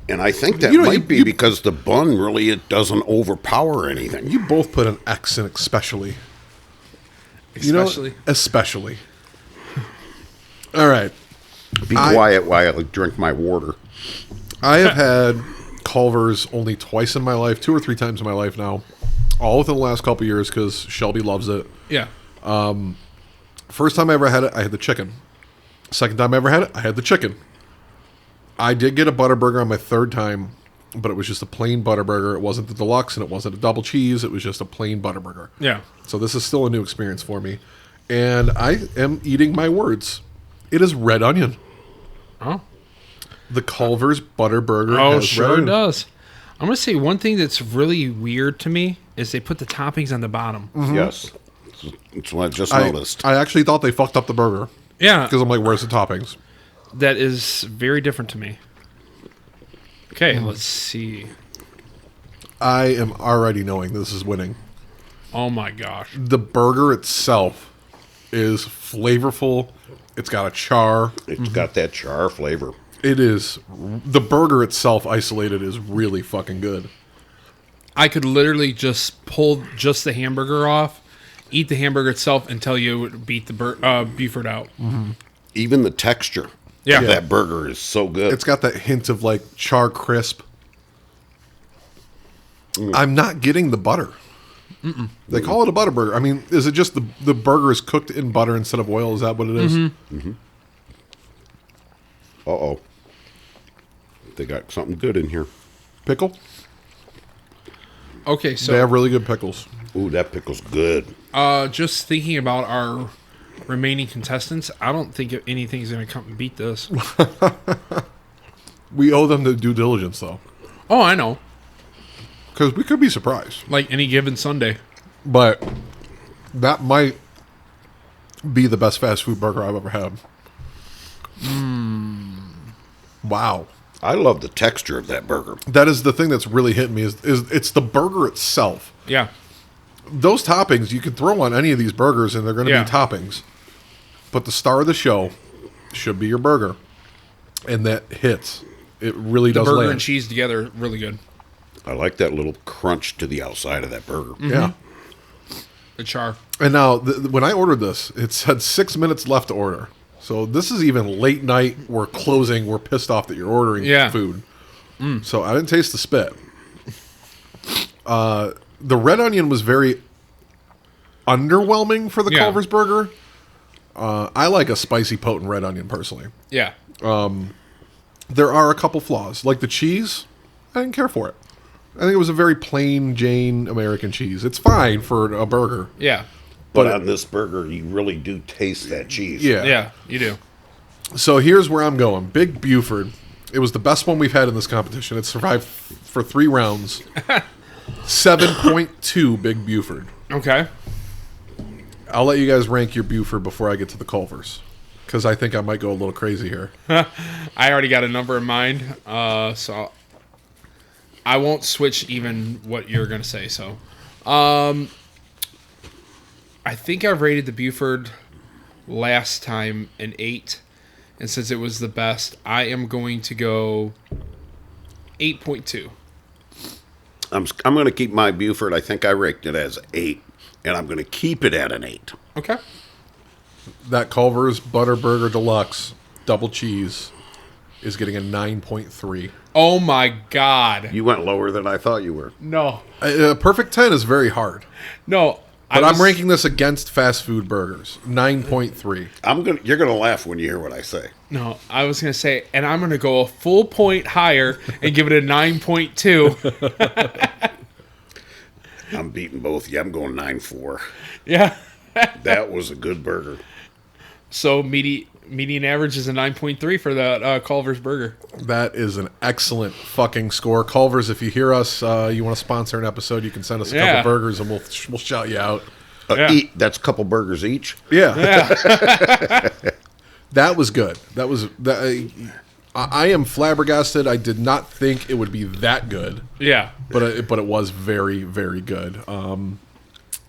And I think that might be because the bun really, it doesn't overpower anything. You both put an X in especially. Especially. All right. Be quiet while I drink my water. I have had Culver's only twice in my life, 2 or 3 times in my life now. All within the last couple of years because Shelby loves it. Yeah. First time I ever had it, I had the chicken. Second time I ever had it, I had the chicken. I did get a Butterburger on my third time, but it was just a plain Butterburger. It wasn't the Deluxe and it wasn't a double cheese. It was just a plain Butterburger. Yeah. So this is still a new experience for me. And I am eating my words. It is red onion. Oh. The Culver's Butterburger has red onion. It does. I'm going to say one thing that's really weird to me is they put the toppings on the bottom. Mm-hmm. Yes. That's what I just noticed. I actually thought they fucked up the burger. Yeah. Because I'm like, where's the toppings? That is very different to me. Okay, let's see. I am already knowing this is winning. Oh my gosh. The burger itself is flavorful. It's got a char. It's got that char flavor. It is. The burger itself isolated is really fucking good. I could literally just pull just the hamburger off, eat the hamburger itself, and tell you it would beat the Buford out. Mm-hmm. Even the texture of that burger is so good. It's got that hint of like char crisp. I'm not getting the butter. They call it a butter burger. I mean, is it just the burger is cooked in butter instead of oil? Is that what it is? Mm-hmm. Uh-oh. They got something good in here. Pickle? Okay, so they have really good pickles. Ooh, that pickle's good. Just thinking about our remaining contestants, I don't think anything's going to come and beat this. We owe them the due diligence, though. Oh, I know. Because we could be surprised. Like any given Sunday. But that might be the best fast food burger I've ever had. Wow. I love the texture of that burger. That is the thing that's really hitting me is it's the burger itself. Yeah. Those toppings, you can throw on any of these burgers and they're going to be toppings. But the star of the show should be your burger. And that hits. It really does burger land. and cheese together, really good. I like that little crunch to the outside of that burger. Mm-hmm. Yeah. The char. And now, when I ordered this, it said 6 minutes left to order. So this is even late night. We're closing. We're pissed off that you're ordering food. So I didn't taste the spit. The red onion was very underwhelming for the Culver's burger. I like a spicy, potent red onion personally. Yeah. There are a couple flaws. Like the cheese, I didn't care for it. I think it was a very plain Jane American cheese. It's fine for a burger. Yeah. But on this burger, you really do taste that cheese. Yeah. Yeah, you do. So here's where I'm going. Big Buford. It was the best one we've had in this competition. It survived for 3 rounds. 7.2 Big Buford. Okay. I'll let you guys rank your Buford before I get to the Culver's. Because I think I might go a little crazy here. I already got a number in mind. So I won't switch even what you're going to say. So I think I rated the Buford last time an 8. And since it was the best, I am going to go 8.2. I'm going to keep my Buford. I think I ranked it as 8. And I'm going to keep it at an 8. Okay. That Culver's Butterburger Deluxe double cheese is getting a 9.3. Oh my God. You went lower than I thought you were. No. A perfect 10 is very hard. No. But I'm ranking this against fast food burgers. 9.3. You're gonna laugh when you hear what I say. No, I was going to say, and I'm going to go a full point higher and give it a 9.2. I'm beating both. Yeah, I'm going 9.4. Yeah. That was a good burger. So median average is a 9.3 for that Culver's burger. That is an excellent fucking score. Culver's, if you hear us, you want to sponsor an episode, you can send us a couple burgers and we'll shout you out. That's a couple burgers each. Yeah. That was good. I am flabbergasted. I did not think it would be that good. Yeah. But it was very, very good.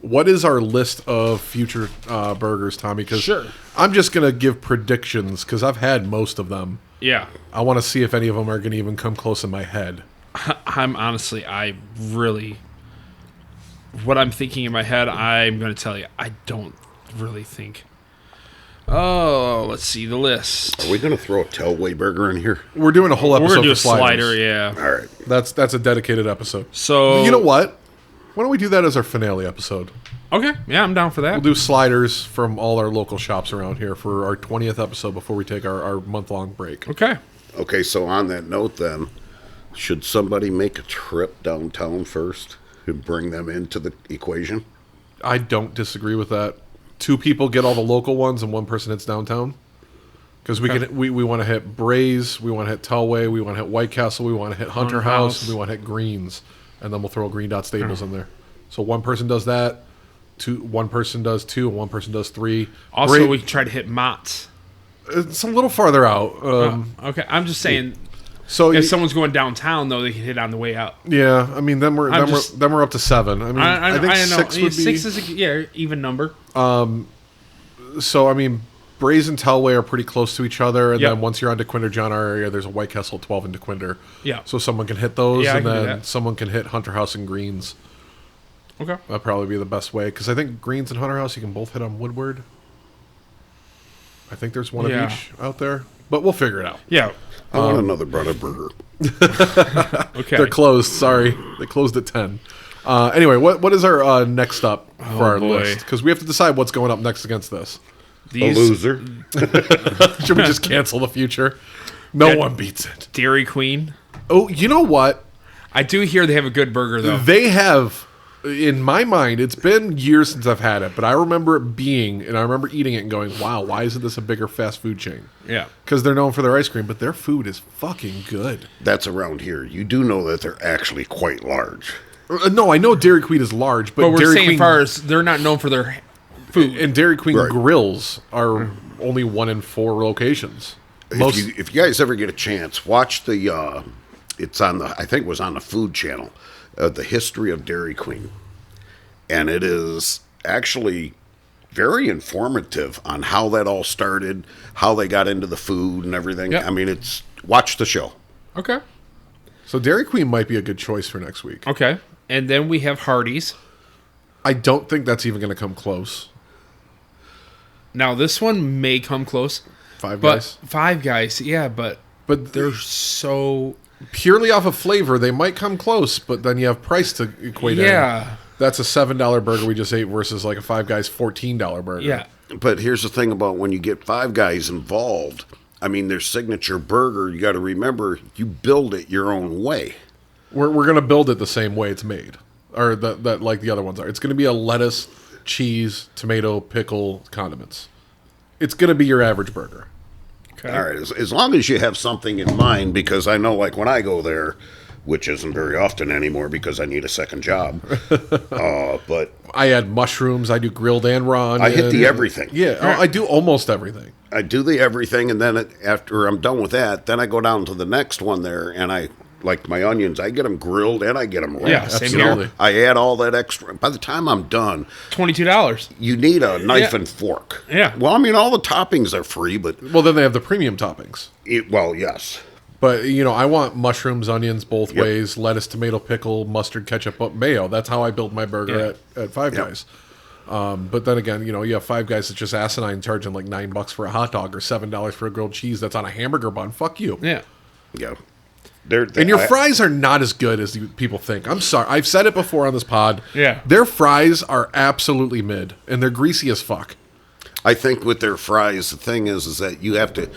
What is our list of future burgers, Tommy? Because I'm just going to give predictions because I've had most of them. Yeah. I want to see if any of them are going to even come close in my head. What I'm thinking in my head, I'm going to tell you, I don't really think. Oh, let's see the list. Are we going to throw a Tellway burger in here? We're doing a whole episode We're going to do a for sliders. slider, yeah. All right. That's a dedicated episode. So you know what? Why don't we do that as our finale episode? Okay, yeah, I'm down for that. We'll do sliders from all our local shops around here for our 20th episode before we take our month-long break. Okay. Okay, so on that note then, should somebody make a trip downtown first and bring them into the equation? I don't disagree with that. 2 people get all the local ones and 1 person hits downtown. Because we want to hit Braze, we want to hit Tellway, we want to hit White Castle, we want to hit Hunter House, and we want to hit Greens. And then we'll throw Green Dot Staples in there. So 1 person does that, 1 person does 2, and 1 person does 3. Also, we can try to hit Mott's. It's a little farther out. Okay, I'm just saying. So if someone's going downtown, though, they can hit on the way out. Yeah, I mean, then we're up to 7. I mean, I think 6 would be 6 is even number. So I mean, Braze and Tellway are pretty close to each other, and then once you're on DeQuinder John R area, there's a White Castle 12 in DeQuinder. Yeah. So someone can hit those, Yeah, and I can do then that. someone can hit Hunter House and Greens. Okay. That'd probably be the best way, because I think Greens and Hunter House you can both hit on Woodward. I think there's one of each out there, but we'll figure it out. Yeah. I want another brother burger. Okay. They're closed. Sorry, they closed at 10. Anyway, what is our next up for our boy. list? Because we have to decide what's going up next against this. A loser. Should we just cancel the future? No one beats it. Dairy Queen. Oh, you know what? I do hear they have a good burger, though. They have, in my mind, it's been years since I've had it, but I remember it being, and I remember eating it and going, wow, why isn't this a bigger fast food chain? Yeah. Because they're known for their ice cream, but their food is fucking good. That's around here. You do know that they're actually quite large. No, I know Dairy Queen is large, but But we're Dairy saying Queen, far as they're not known for their food. and Dairy Queen Right. grills are only 1 in 4 locations. If you guys ever get a chance, watch the. It's on the. I think it was on the Food Channel, the history of Dairy Queen, and it is actually very informative on how that all started, how they got into the food and everything. Yep. I mean, watch the show. Okay. So Dairy Queen might be a good choice for next week. Okay. And then we have Hardee's. I don't think that's even going to come close. Now, this one may come close. Five But Guys. Five Guys, yeah, but But they're so... purely off of flavor, they might come close, but then you have price to equate in. Yeah. That's a $7 burger we just ate versus like a Five Guys $14 burger. Yeah. But here's the thing about when you get Five Guys involved. I mean, their signature burger. You got to remember, you build it your own way. We're going to build it the same way it's made, or that like the other ones are. It's going to be a lettuce, cheese, tomato, pickle, condiments. It's going to be your average burger. Okay. All right, as long as you have something in mind, because I know, like when I go there, which isn't very often anymore because I need a second job. But I add mushrooms. I do grilled and raw onion. I hit the everything. Yeah, I do almost everything. I do the everything, and then after I'm done with that, then I go down to the next one there, and I like my onions. I get them grilled and I get them raw. Yeah, same Absolutely. here. I add all that extra. By the time I'm done, $22. you need a knife Yeah. and fork. Yeah. Well, I mean, all the toppings are free, but Well, then they have the premium toppings. yes. But, I want mushrooms, onions both ways, lettuce, tomato, pickle, mustard, ketchup, mayo. That's how I build my burger Yeah. at Five Yep. Guys. But then again, you have Five Guys that's just asinine, charging like $9 for a hot dog or $7 for a grilled cheese that's on a hamburger bun. Fuck you. Yeah. Yeah. And your fries are not as good as people think. I'm sorry. I've said it before on this pod. Yeah. Their fries are absolutely mid, and they're greasy as fuck. I think with their fries, the thing is that you have to,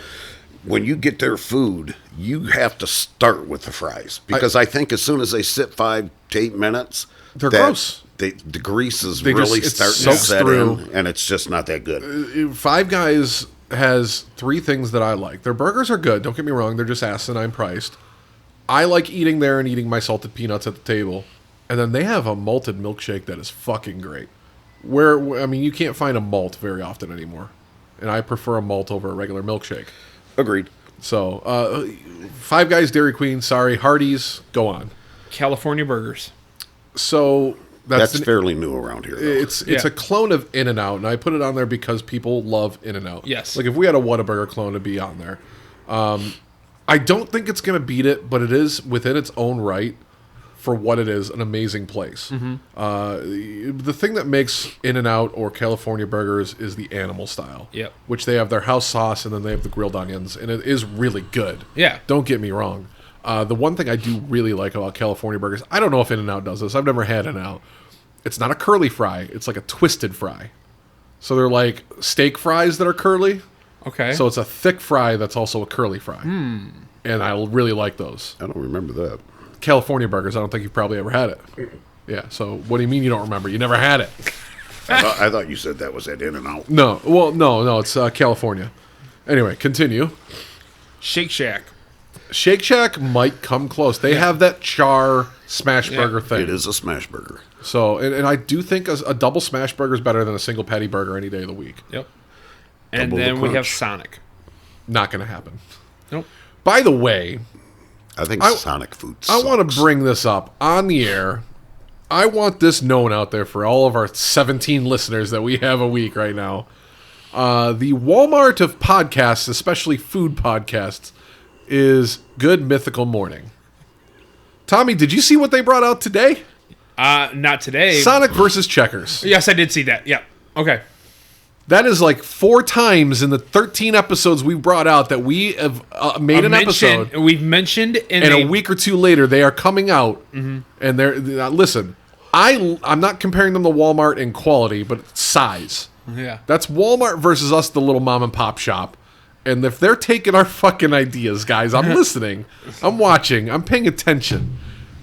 when you get their food, you have to start with the fries. Because I think as soon as they sit 5 to 8 minutes, they're gross. The grease is They really just- starting to soaks set through. in, and it's just not that good. Five Guys has 3 things that I like. Their burgers are good. Don't get me wrong. They're just asinine priced. I like eating there and eating my salted peanuts at the table. And then they have a malted milkshake that is fucking great. You can't find a malt very often anymore. And I prefer a malt over a regular milkshake. Agreed. So, Five Guys, Dairy Queen, sorry. Hardee's, go on. California burgers. So, That's fairly new around here, though. It's Yeah. a clone of In-N-Out, and I put it on there because people love In-N-Out. Yes. Like, if we had a Whataburger clone, it'd be on there. I don't think it's going to beat it, but it is, within its own right, for what it is, an amazing place. The thing that makes In-N-Out or California burgers is the animal style. Yep. Which they have their house sauce, and then they have the grilled onions, and it is really good. Yeah. Don't get me wrong. The one thing I do really like about California burgers, I don't know if In-N-Out does this. I've never had In-N-Out. It's not a curly fry. It's like a twisted fry. So they're like steak fries that are curly. Okay. So it's a thick fry that's also a curly fry. And I really like those. I don't remember that. California burgers, I don't think you've probably ever had it. Yeah, so what do you mean you don't remember? You never had it. I thought you said that was at In-N-Out. No, well, no, it's California. Anyway, continue. Shake Shack. Shake Shack might come close. They have that char smash burger thing. It is a smash burger. So, and I do think a double smash burger is better than a single patty burger any day of the week. Yep. And Double the then we have crunch. Sonic. Not going to happen. Nope. By the way, I think Sonic food I sucks. want to bring this up on the air. I want this known out there for all of our 17 listeners that we have a week right now. The Walmart of podcasts, especially food podcasts, is Good Mythical Morning. Tommy, did you see what they brought out today? Not today. Sonic versus Checkers. Yes, I did see that. Yeah. Okay. That is like 4 times in the 13 episodes we brought out that we have made an episode. We've mentioned And a week or 2 later, they are coming out. And they're listen, I'm not comparing them to Walmart in quality, but size. Yeah. That's Walmart versus us, the little mom and pop shop. And if they're taking our fucking ideas, guys, I'm listening. I'm watching. I'm paying attention.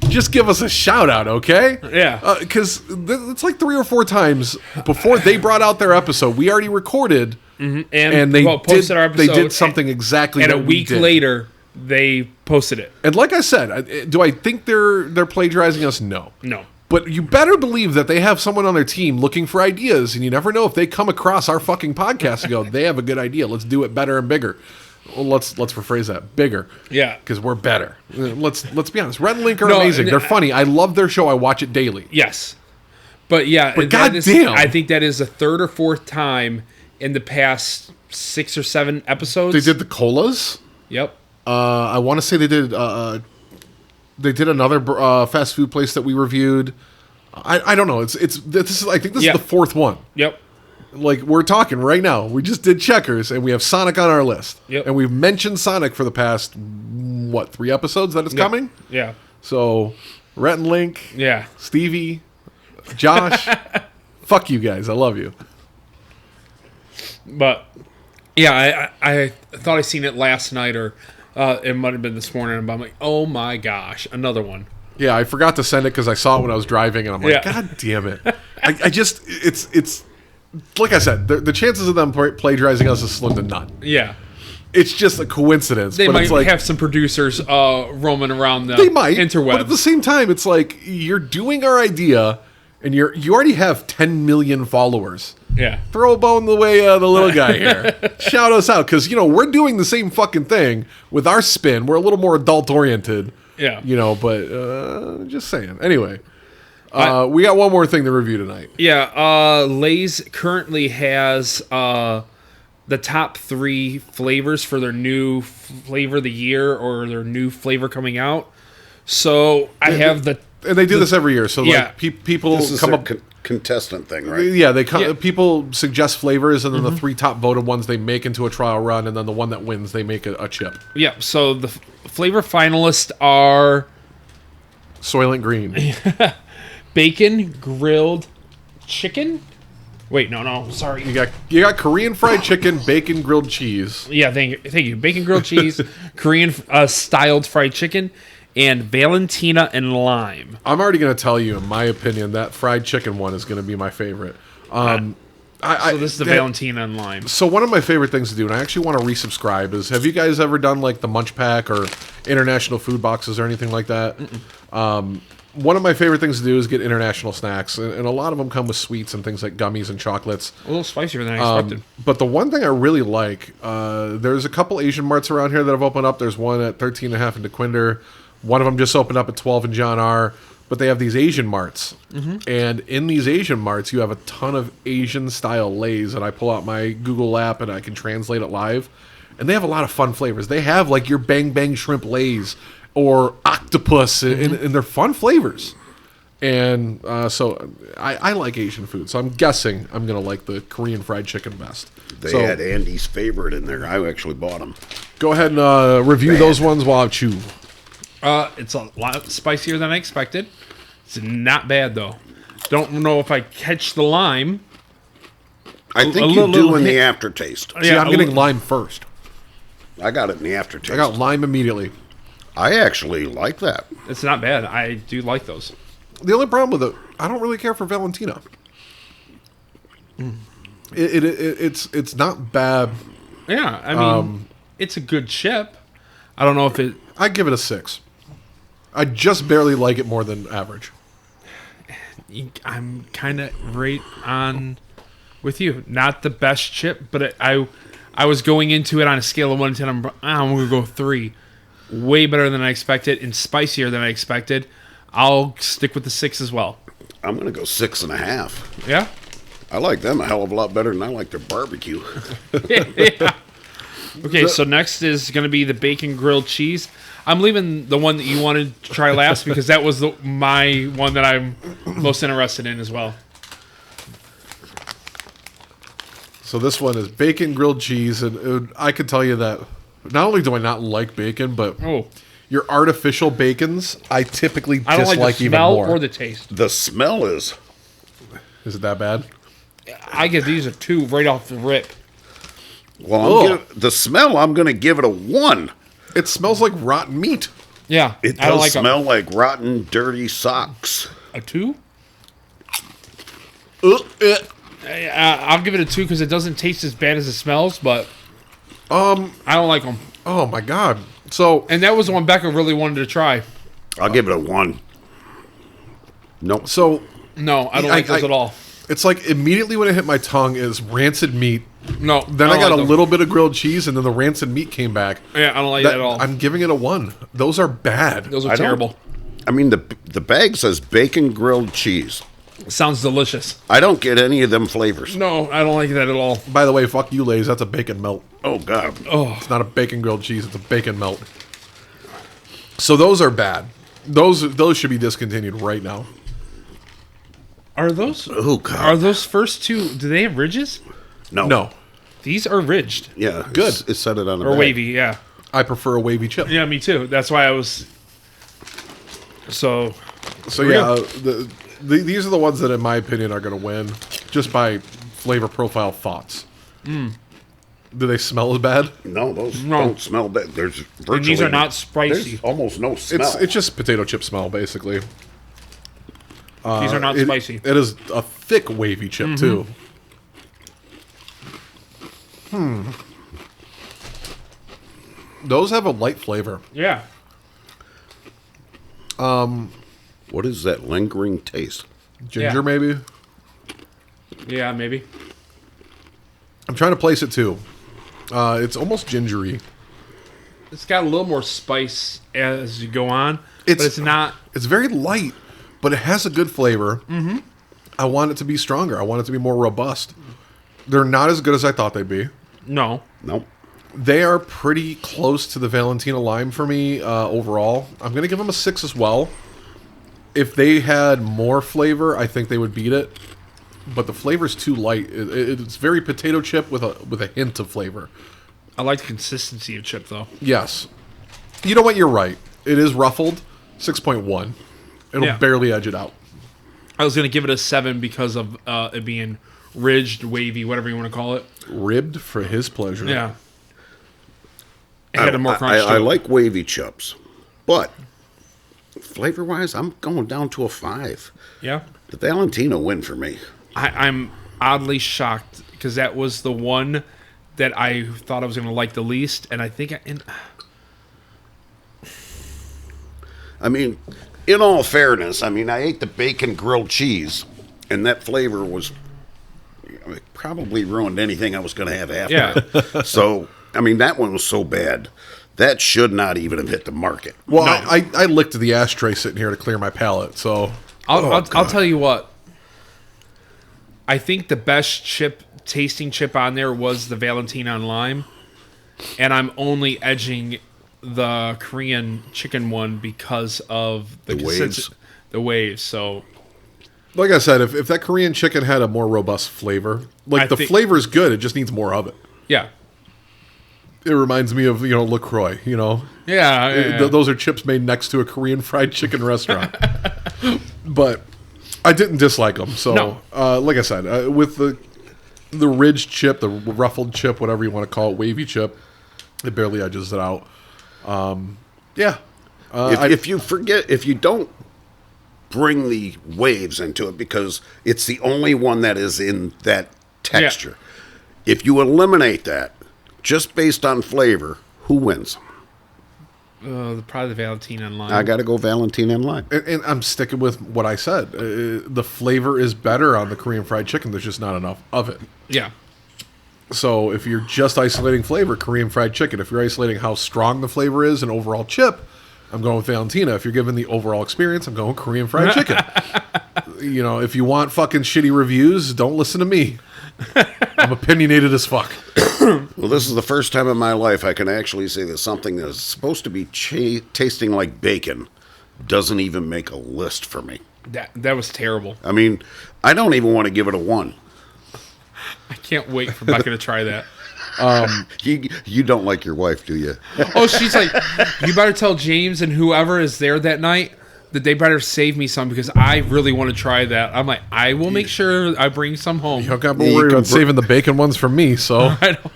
Just give us a shout out, okay? Yeah. Because it's like 3 or 4 times before they brought out their episode. We already recorded, and they posted our episode. They did something exactly. And that a week we did. later, they posted it. And like I said, do I think they're plagiarizing us? No. No. But you better believe that they have someone on their team looking for ideas, and you never know if they come across our fucking podcast and go, they have a good idea. Let's do it better and bigger. Well, let's rephrase that. Bigger. Yeah. Because we're better. Let's be honest. Red and Link are No, amazing. They're funny. I love their show. I watch it daily. Yes. But yeah, But that is- goddamn. I think that is the 3rd or 4th time in the past 6 or 7 episodes. They did the colas. Yep. I want to say they did another fast food place that we reviewed. I don't know. I think this is the 4th one. Yep. Like, we're talking right now. We just did Checkers, and we have Sonic on our list. Yep. And we've mentioned Sonic for the past, 3 episodes that it's coming? Yeah. So, Rhett and Link, Yeah. Stevie, Josh, fuck you guys. I love you. But yeah, I thought I seen it last night, or it might have been this morning. But I'm like, oh my gosh, another one. Yeah, I forgot to send it because I saw it when I was driving, and I'm like, Yeah. God damn it. I just, it's like I said, the chances of them plagiarizing us is slim to none. Yeah. It's just a coincidence. They but might it's like, have some producers roaming around the they might, interwebs. but at the same time, it's like you're doing our idea, and you already have 10 million followers. Yeah. Throw a bone the way the little guy here. Shout us out, because we're doing the same fucking thing with our spin. We're a little more adult oriented. Yeah. But just saying. Anyway, we got one more thing to review tonight. Yeah, Lay's currently has the top 3 flavors for their new flavor of the year, or their new flavor coming out. So I have the And they do this every year. So Yeah. like people This is come their up. contestant thing, right? Yeah, they come. Yeah. People suggest flavors, and then the 3 top voted ones they make into a trial run, and then the one that wins they make a chip. Yeah. So the flavor finalists are Soylent Green. bacon grilled chicken. Wait, no, sorry. You got Korean fried chicken, bacon grilled cheese. Yeah, thank you. Bacon grilled cheese, Korean styled fried chicken, and Valentina and lime. I'm already going to tell you, in my opinion, that fried chicken one is going to be my favorite. So this is the Valentina and lime. So one of my favorite things to do, and I actually want to resubscribe, is have you guys ever done like the Munch Pack or International Food Boxes or anything like that? One of my favorite things to do is get international snacks, and a lot of them come with sweets and things like gummies and chocolates. A little spicier than I expected. But the one thing I really like, there's a couple Asian marts around here that have opened up. There's one at 13 and a half in DeQuinder. One of them just opened up at 12 in John R. But they have these Asian marts. And in these Asian marts, you have a ton of Asian-style Lays. And I pull out my Google app and I can translate it live. And they have a lot of fun flavors. They have like your Bang Bang Shrimp Lays or octopus, and they're fun flavors. And so I like Asian food, so I'm guessing I'm going to like the Korean fried chicken best. They So had Andy's favorite in there. I actually bought them. go ahead and review those ones while I chew. It's a lot spicier than I expected. It's not bad, though. Don't know if I catch the lime. I think a you little do in hit. the aftertaste. See, Yeah, I'm a getting li- lime first. I got it in the aftertaste. I got lime immediately. I actually like that. It's not bad. I do like those. The only problem with it, I don't really care for Valentina. It's not bad. Yeah, I mean, it's a good chip. I don't know if it... I give it a 6. I just barely like it more than average. I'm kind of right on with you. Not the best chip, but I was going into it on a scale of 1 to 10. I'm going to go 3. Way better than I expected and spicier than I expected. I'll stick with the 6 as well. I'm going to go 6.5. Yeah? I like them a hell of a lot better than I like their barbecue. Yeah. Okay, so next is going to be the bacon grilled cheese. I'm leaving the one that you wanted to try last because that was my one that I'm most interested in as well. So this one is bacon grilled cheese, and I could tell you that not only do I not like bacon, but Oh, your artificial bacons I typically I don't like dislike the even smell more. or the taste. The smell is... Is it that bad? I give these a 2 right off the rip. Well, the smell, I'm going to give it a 1. It smells like rotten meat. Yeah, It I don't does like smell like rotten, dirty socks. a 2. Uh, I'll give it a 2 because it doesn't taste as bad as it smells, but I don't like them. Oh my god. So And that was the one Becca really wanted to try. I'll give it a 1. Nope. so No, I don't like those at all. it's like immediately when it hit my tongue is rancid meat. No. Then I don't got like a them. little bit of grilled cheese, and then the rancid meat came back. Yeah, I don't like that at all. I'm giving it a 1. Those are bad. Those are I don't- terrible. I mean, the bag says bacon grilled cheese. Sounds delicious. I don't get any of them flavors. No, I don't like that at all. By the way, fuck you, Lays. That's a bacon melt. Oh, God. It's not a bacon grilled cheese. It's a bacon melt. So those are bad. Those should be discontinued right now. Are those? Oh, God. Are those first 2? Do they have ridges? No, These are ridged Yeah. Good. It said it on the or bag. wavy. Yeah. I prefer a wavy chip. Yeah, me too. That's why I was. So. So yeah, these are the ones that, in my opinion, are going to win just by flavor profile thoughts. Do they smell as bad? No, those No. don't smell bad. There's virtually... And these are not spicy. There's almost no smell. It's just potato chip smell, basically. These are not spicy. It is a thick wavy chip too. Those have a light flavor. Yeah. What is that lingering taste? Ginger, Yeah. maybe. Yeah, maybe. I'm trying to place it too. It's almost gingery. It's got a little more spice as you go on, but It's- it's not. It's very light, but it has a good flavor. Mm-hmm. I want it to be stronger. I want it to be more robust. They're not as good as I thought they'd be. No. Nope. They are pretty close to the Valentina lime for me overall. I'm going to give them a 6 as well. If they had more flavor, I think they would beat it. But the flavor's too light. It's very potato chip with a hint of flavor. I like the consistency of chip, though. Yes. You know what? You're right. It is ruffled. 6.1. It'll barely edge it out. I was going to give it a 7 because of it being ridged, wavy, whatever you want to call it. Ribbed for his pleasure. Yeah. It had a more crunch to I it. like wavy chips, but flavor-wise, I'm going down to a 5. Yeah. The Valentina win for me. I'm oddly shocked because that was the one that I thought I was going to like the least, and I think I mean, in all fairness, I ate the bacon grilled cheese, and that flavor was it probably ruined anything I was going to have after. Yeah. So, that one was so bad. That should not even have hit the market. Well, no. I licked the ashtray sitting here to clear my palate, so... I'll tell you what. I think the best tasting chip on there was the Valentina on lime, and I'm only edging the Korean chicken one because of the waves. The waves. So, like I said, if that Korean chicken had a more robust flavor, the flavor is good, it just needs more of it. Yeah. It reminds me of LaCroix. Yeah. Those are chips made next to a Korean fried chicken restaurant. But I didn't dislike them. So, no. Like I said, with the ridged chip, the ruffled chip, whatever you want to call it, wavy chip, it barely edges it out. Yeah. If you don't bring the waves into it because it's the only one that is in that texture. Yeah. If you eliminate that, just based on flavor, who wins? Probably the Valentina and lime. I got to go Valentina and lime. And I'm sticking with what I said. The flavor is better on the Korean fried chicken. There's just not enough of it. Yeah. So if you're just isolating flavor, Korean fried chicken. If you're isolating how strong the flavor is and overall chip, I'm going with Valentina. If you're giving the overall experience, I'm going Korean fried chicken. If you want fucking shitty reviews, don't listen to me. I'm opinionated as fuck. Well, this is the first time in my life I can actually say that something that is supposed to be tasting like bacon doesn't even make a list for me. That was terrible. I don't even want to give it a 1. I can't wait for Becca to try that. You don't like your wife, do you? Oh, she's like, you better tell James and whoever is there that night that they better save me some because I really want to try that. I'm like, I will make sure I bring some home. You don't got to worry about saving the bacon ones from me, so... I know.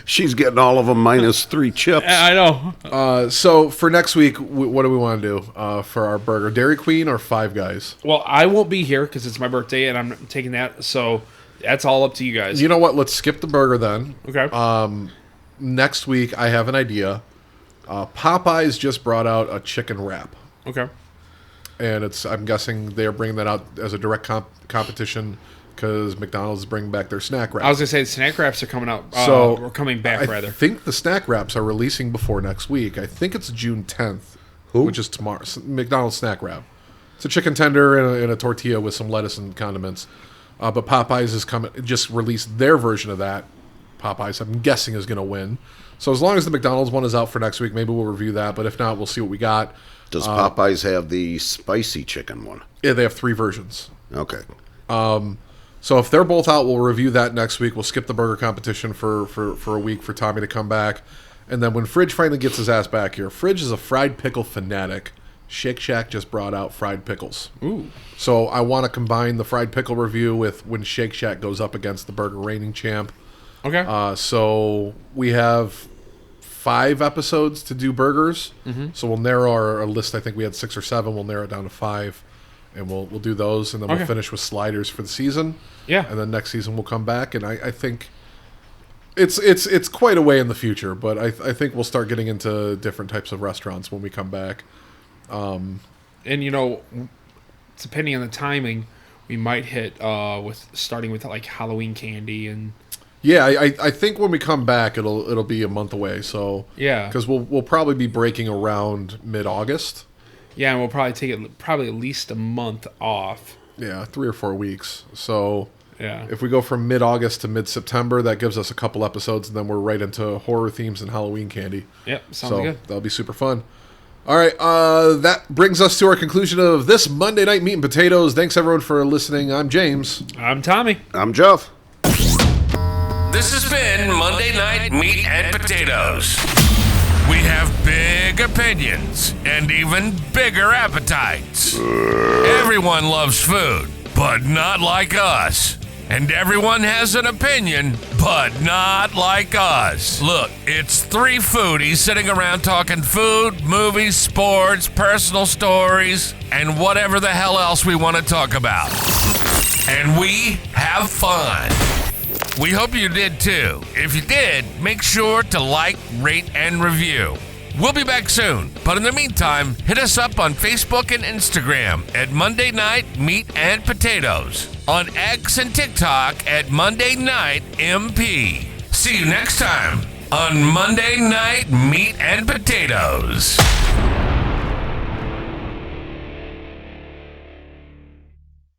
She's getting all of them minus 3 chips. I know. So for next week, what do we want to do for our burger? Dairy Queen or Five Guys? Well, I won't be here because it's my birthday and I'm taking that, so that's all up to you guys. You know what? Let's skip the burger then. Okay. Next week, I have an idea. Popeyes just brought out a chicken wrap. Okay. And I'm guessing they're bringing that out as a direct competition because McDonald's is bringing back their snack wraps. I was going to say the snack wraps are coming out. Or coming back, rather. I think the snack wraps are releasing before next week. I think it's June 10th, which is tomorrow. McDonald's snack wrap. It's a chicken tender and a tortilla with some lettuce and condiments. But Popeyes is just released their version of that. Popeyes, I'm guessing, is going to win. So as long as the McDonald's one is out for next week, maybe we'll review that. But if not, we'll see what we got. Does Popeyes have the spicy chicken one? Yeah, they have 3 versions. Okay. So if they're both out, we'll review that next week. We'll skip the burger competition for a week for Tommy to come back. And then when Fridge finally gets his ass back here, Fridge is a fried pickle fanatic. Shake Shack just brought out fried pickles. Ooh. So I want to combine the fried pickle review with when Shake Shack goes up against the burger reigning champ. Okay. So we have 5 episodes to do burgers. Mm-hmm. So we'll narrow our list. I think we had 6 or 7. We'll narrow it down to 5. And we'll do those, and then we'll finish with sliders for the season. Yeah. And then next season we'll come back, and I think it's quite a way in the future, but I think we'll start getting into different types of restaurants when we come back. And depending on the timing, we might hit starting with like Halloween candy and. Yeah, I think when we come back, it'll be a month away. So yeah, because we'll probably be breaking around mid-August. Yeah, and we'll probably take it at least a month off. Yeah, 3 or 4 weeks. So yeah, if we go from mid-August to mid-September, that gives us a couple episodes, and then we're right into horror themes and Halloween candy. Yep, sounds good. That'll be super fun. All right, that brings us to our conclusion of this Monday Night Meat and Potatoes. Thanks, everyone, for listening. I'm James. I'm Tommy. I'm Jeff. This has been Monday Night Meat and Potatoes. We have big opinions and even bigger appetites. Everyone loves food, but not like us. And everyone has an opinion, but not like us. Look, it's three foodies sitting around talking food, movies, sports, personal stories, and whatever the hell else we want to talk about. And we have fun. We hope you did too. If you did, make sure to like, rate, and review. We'll be back soon, but in the meantime, hit us up on Facebook and Instagram at Monday Night Meat and Potatoes, on X and TikTok at Monday Night MP. See you next time on Monday Night Meat and Potatoes.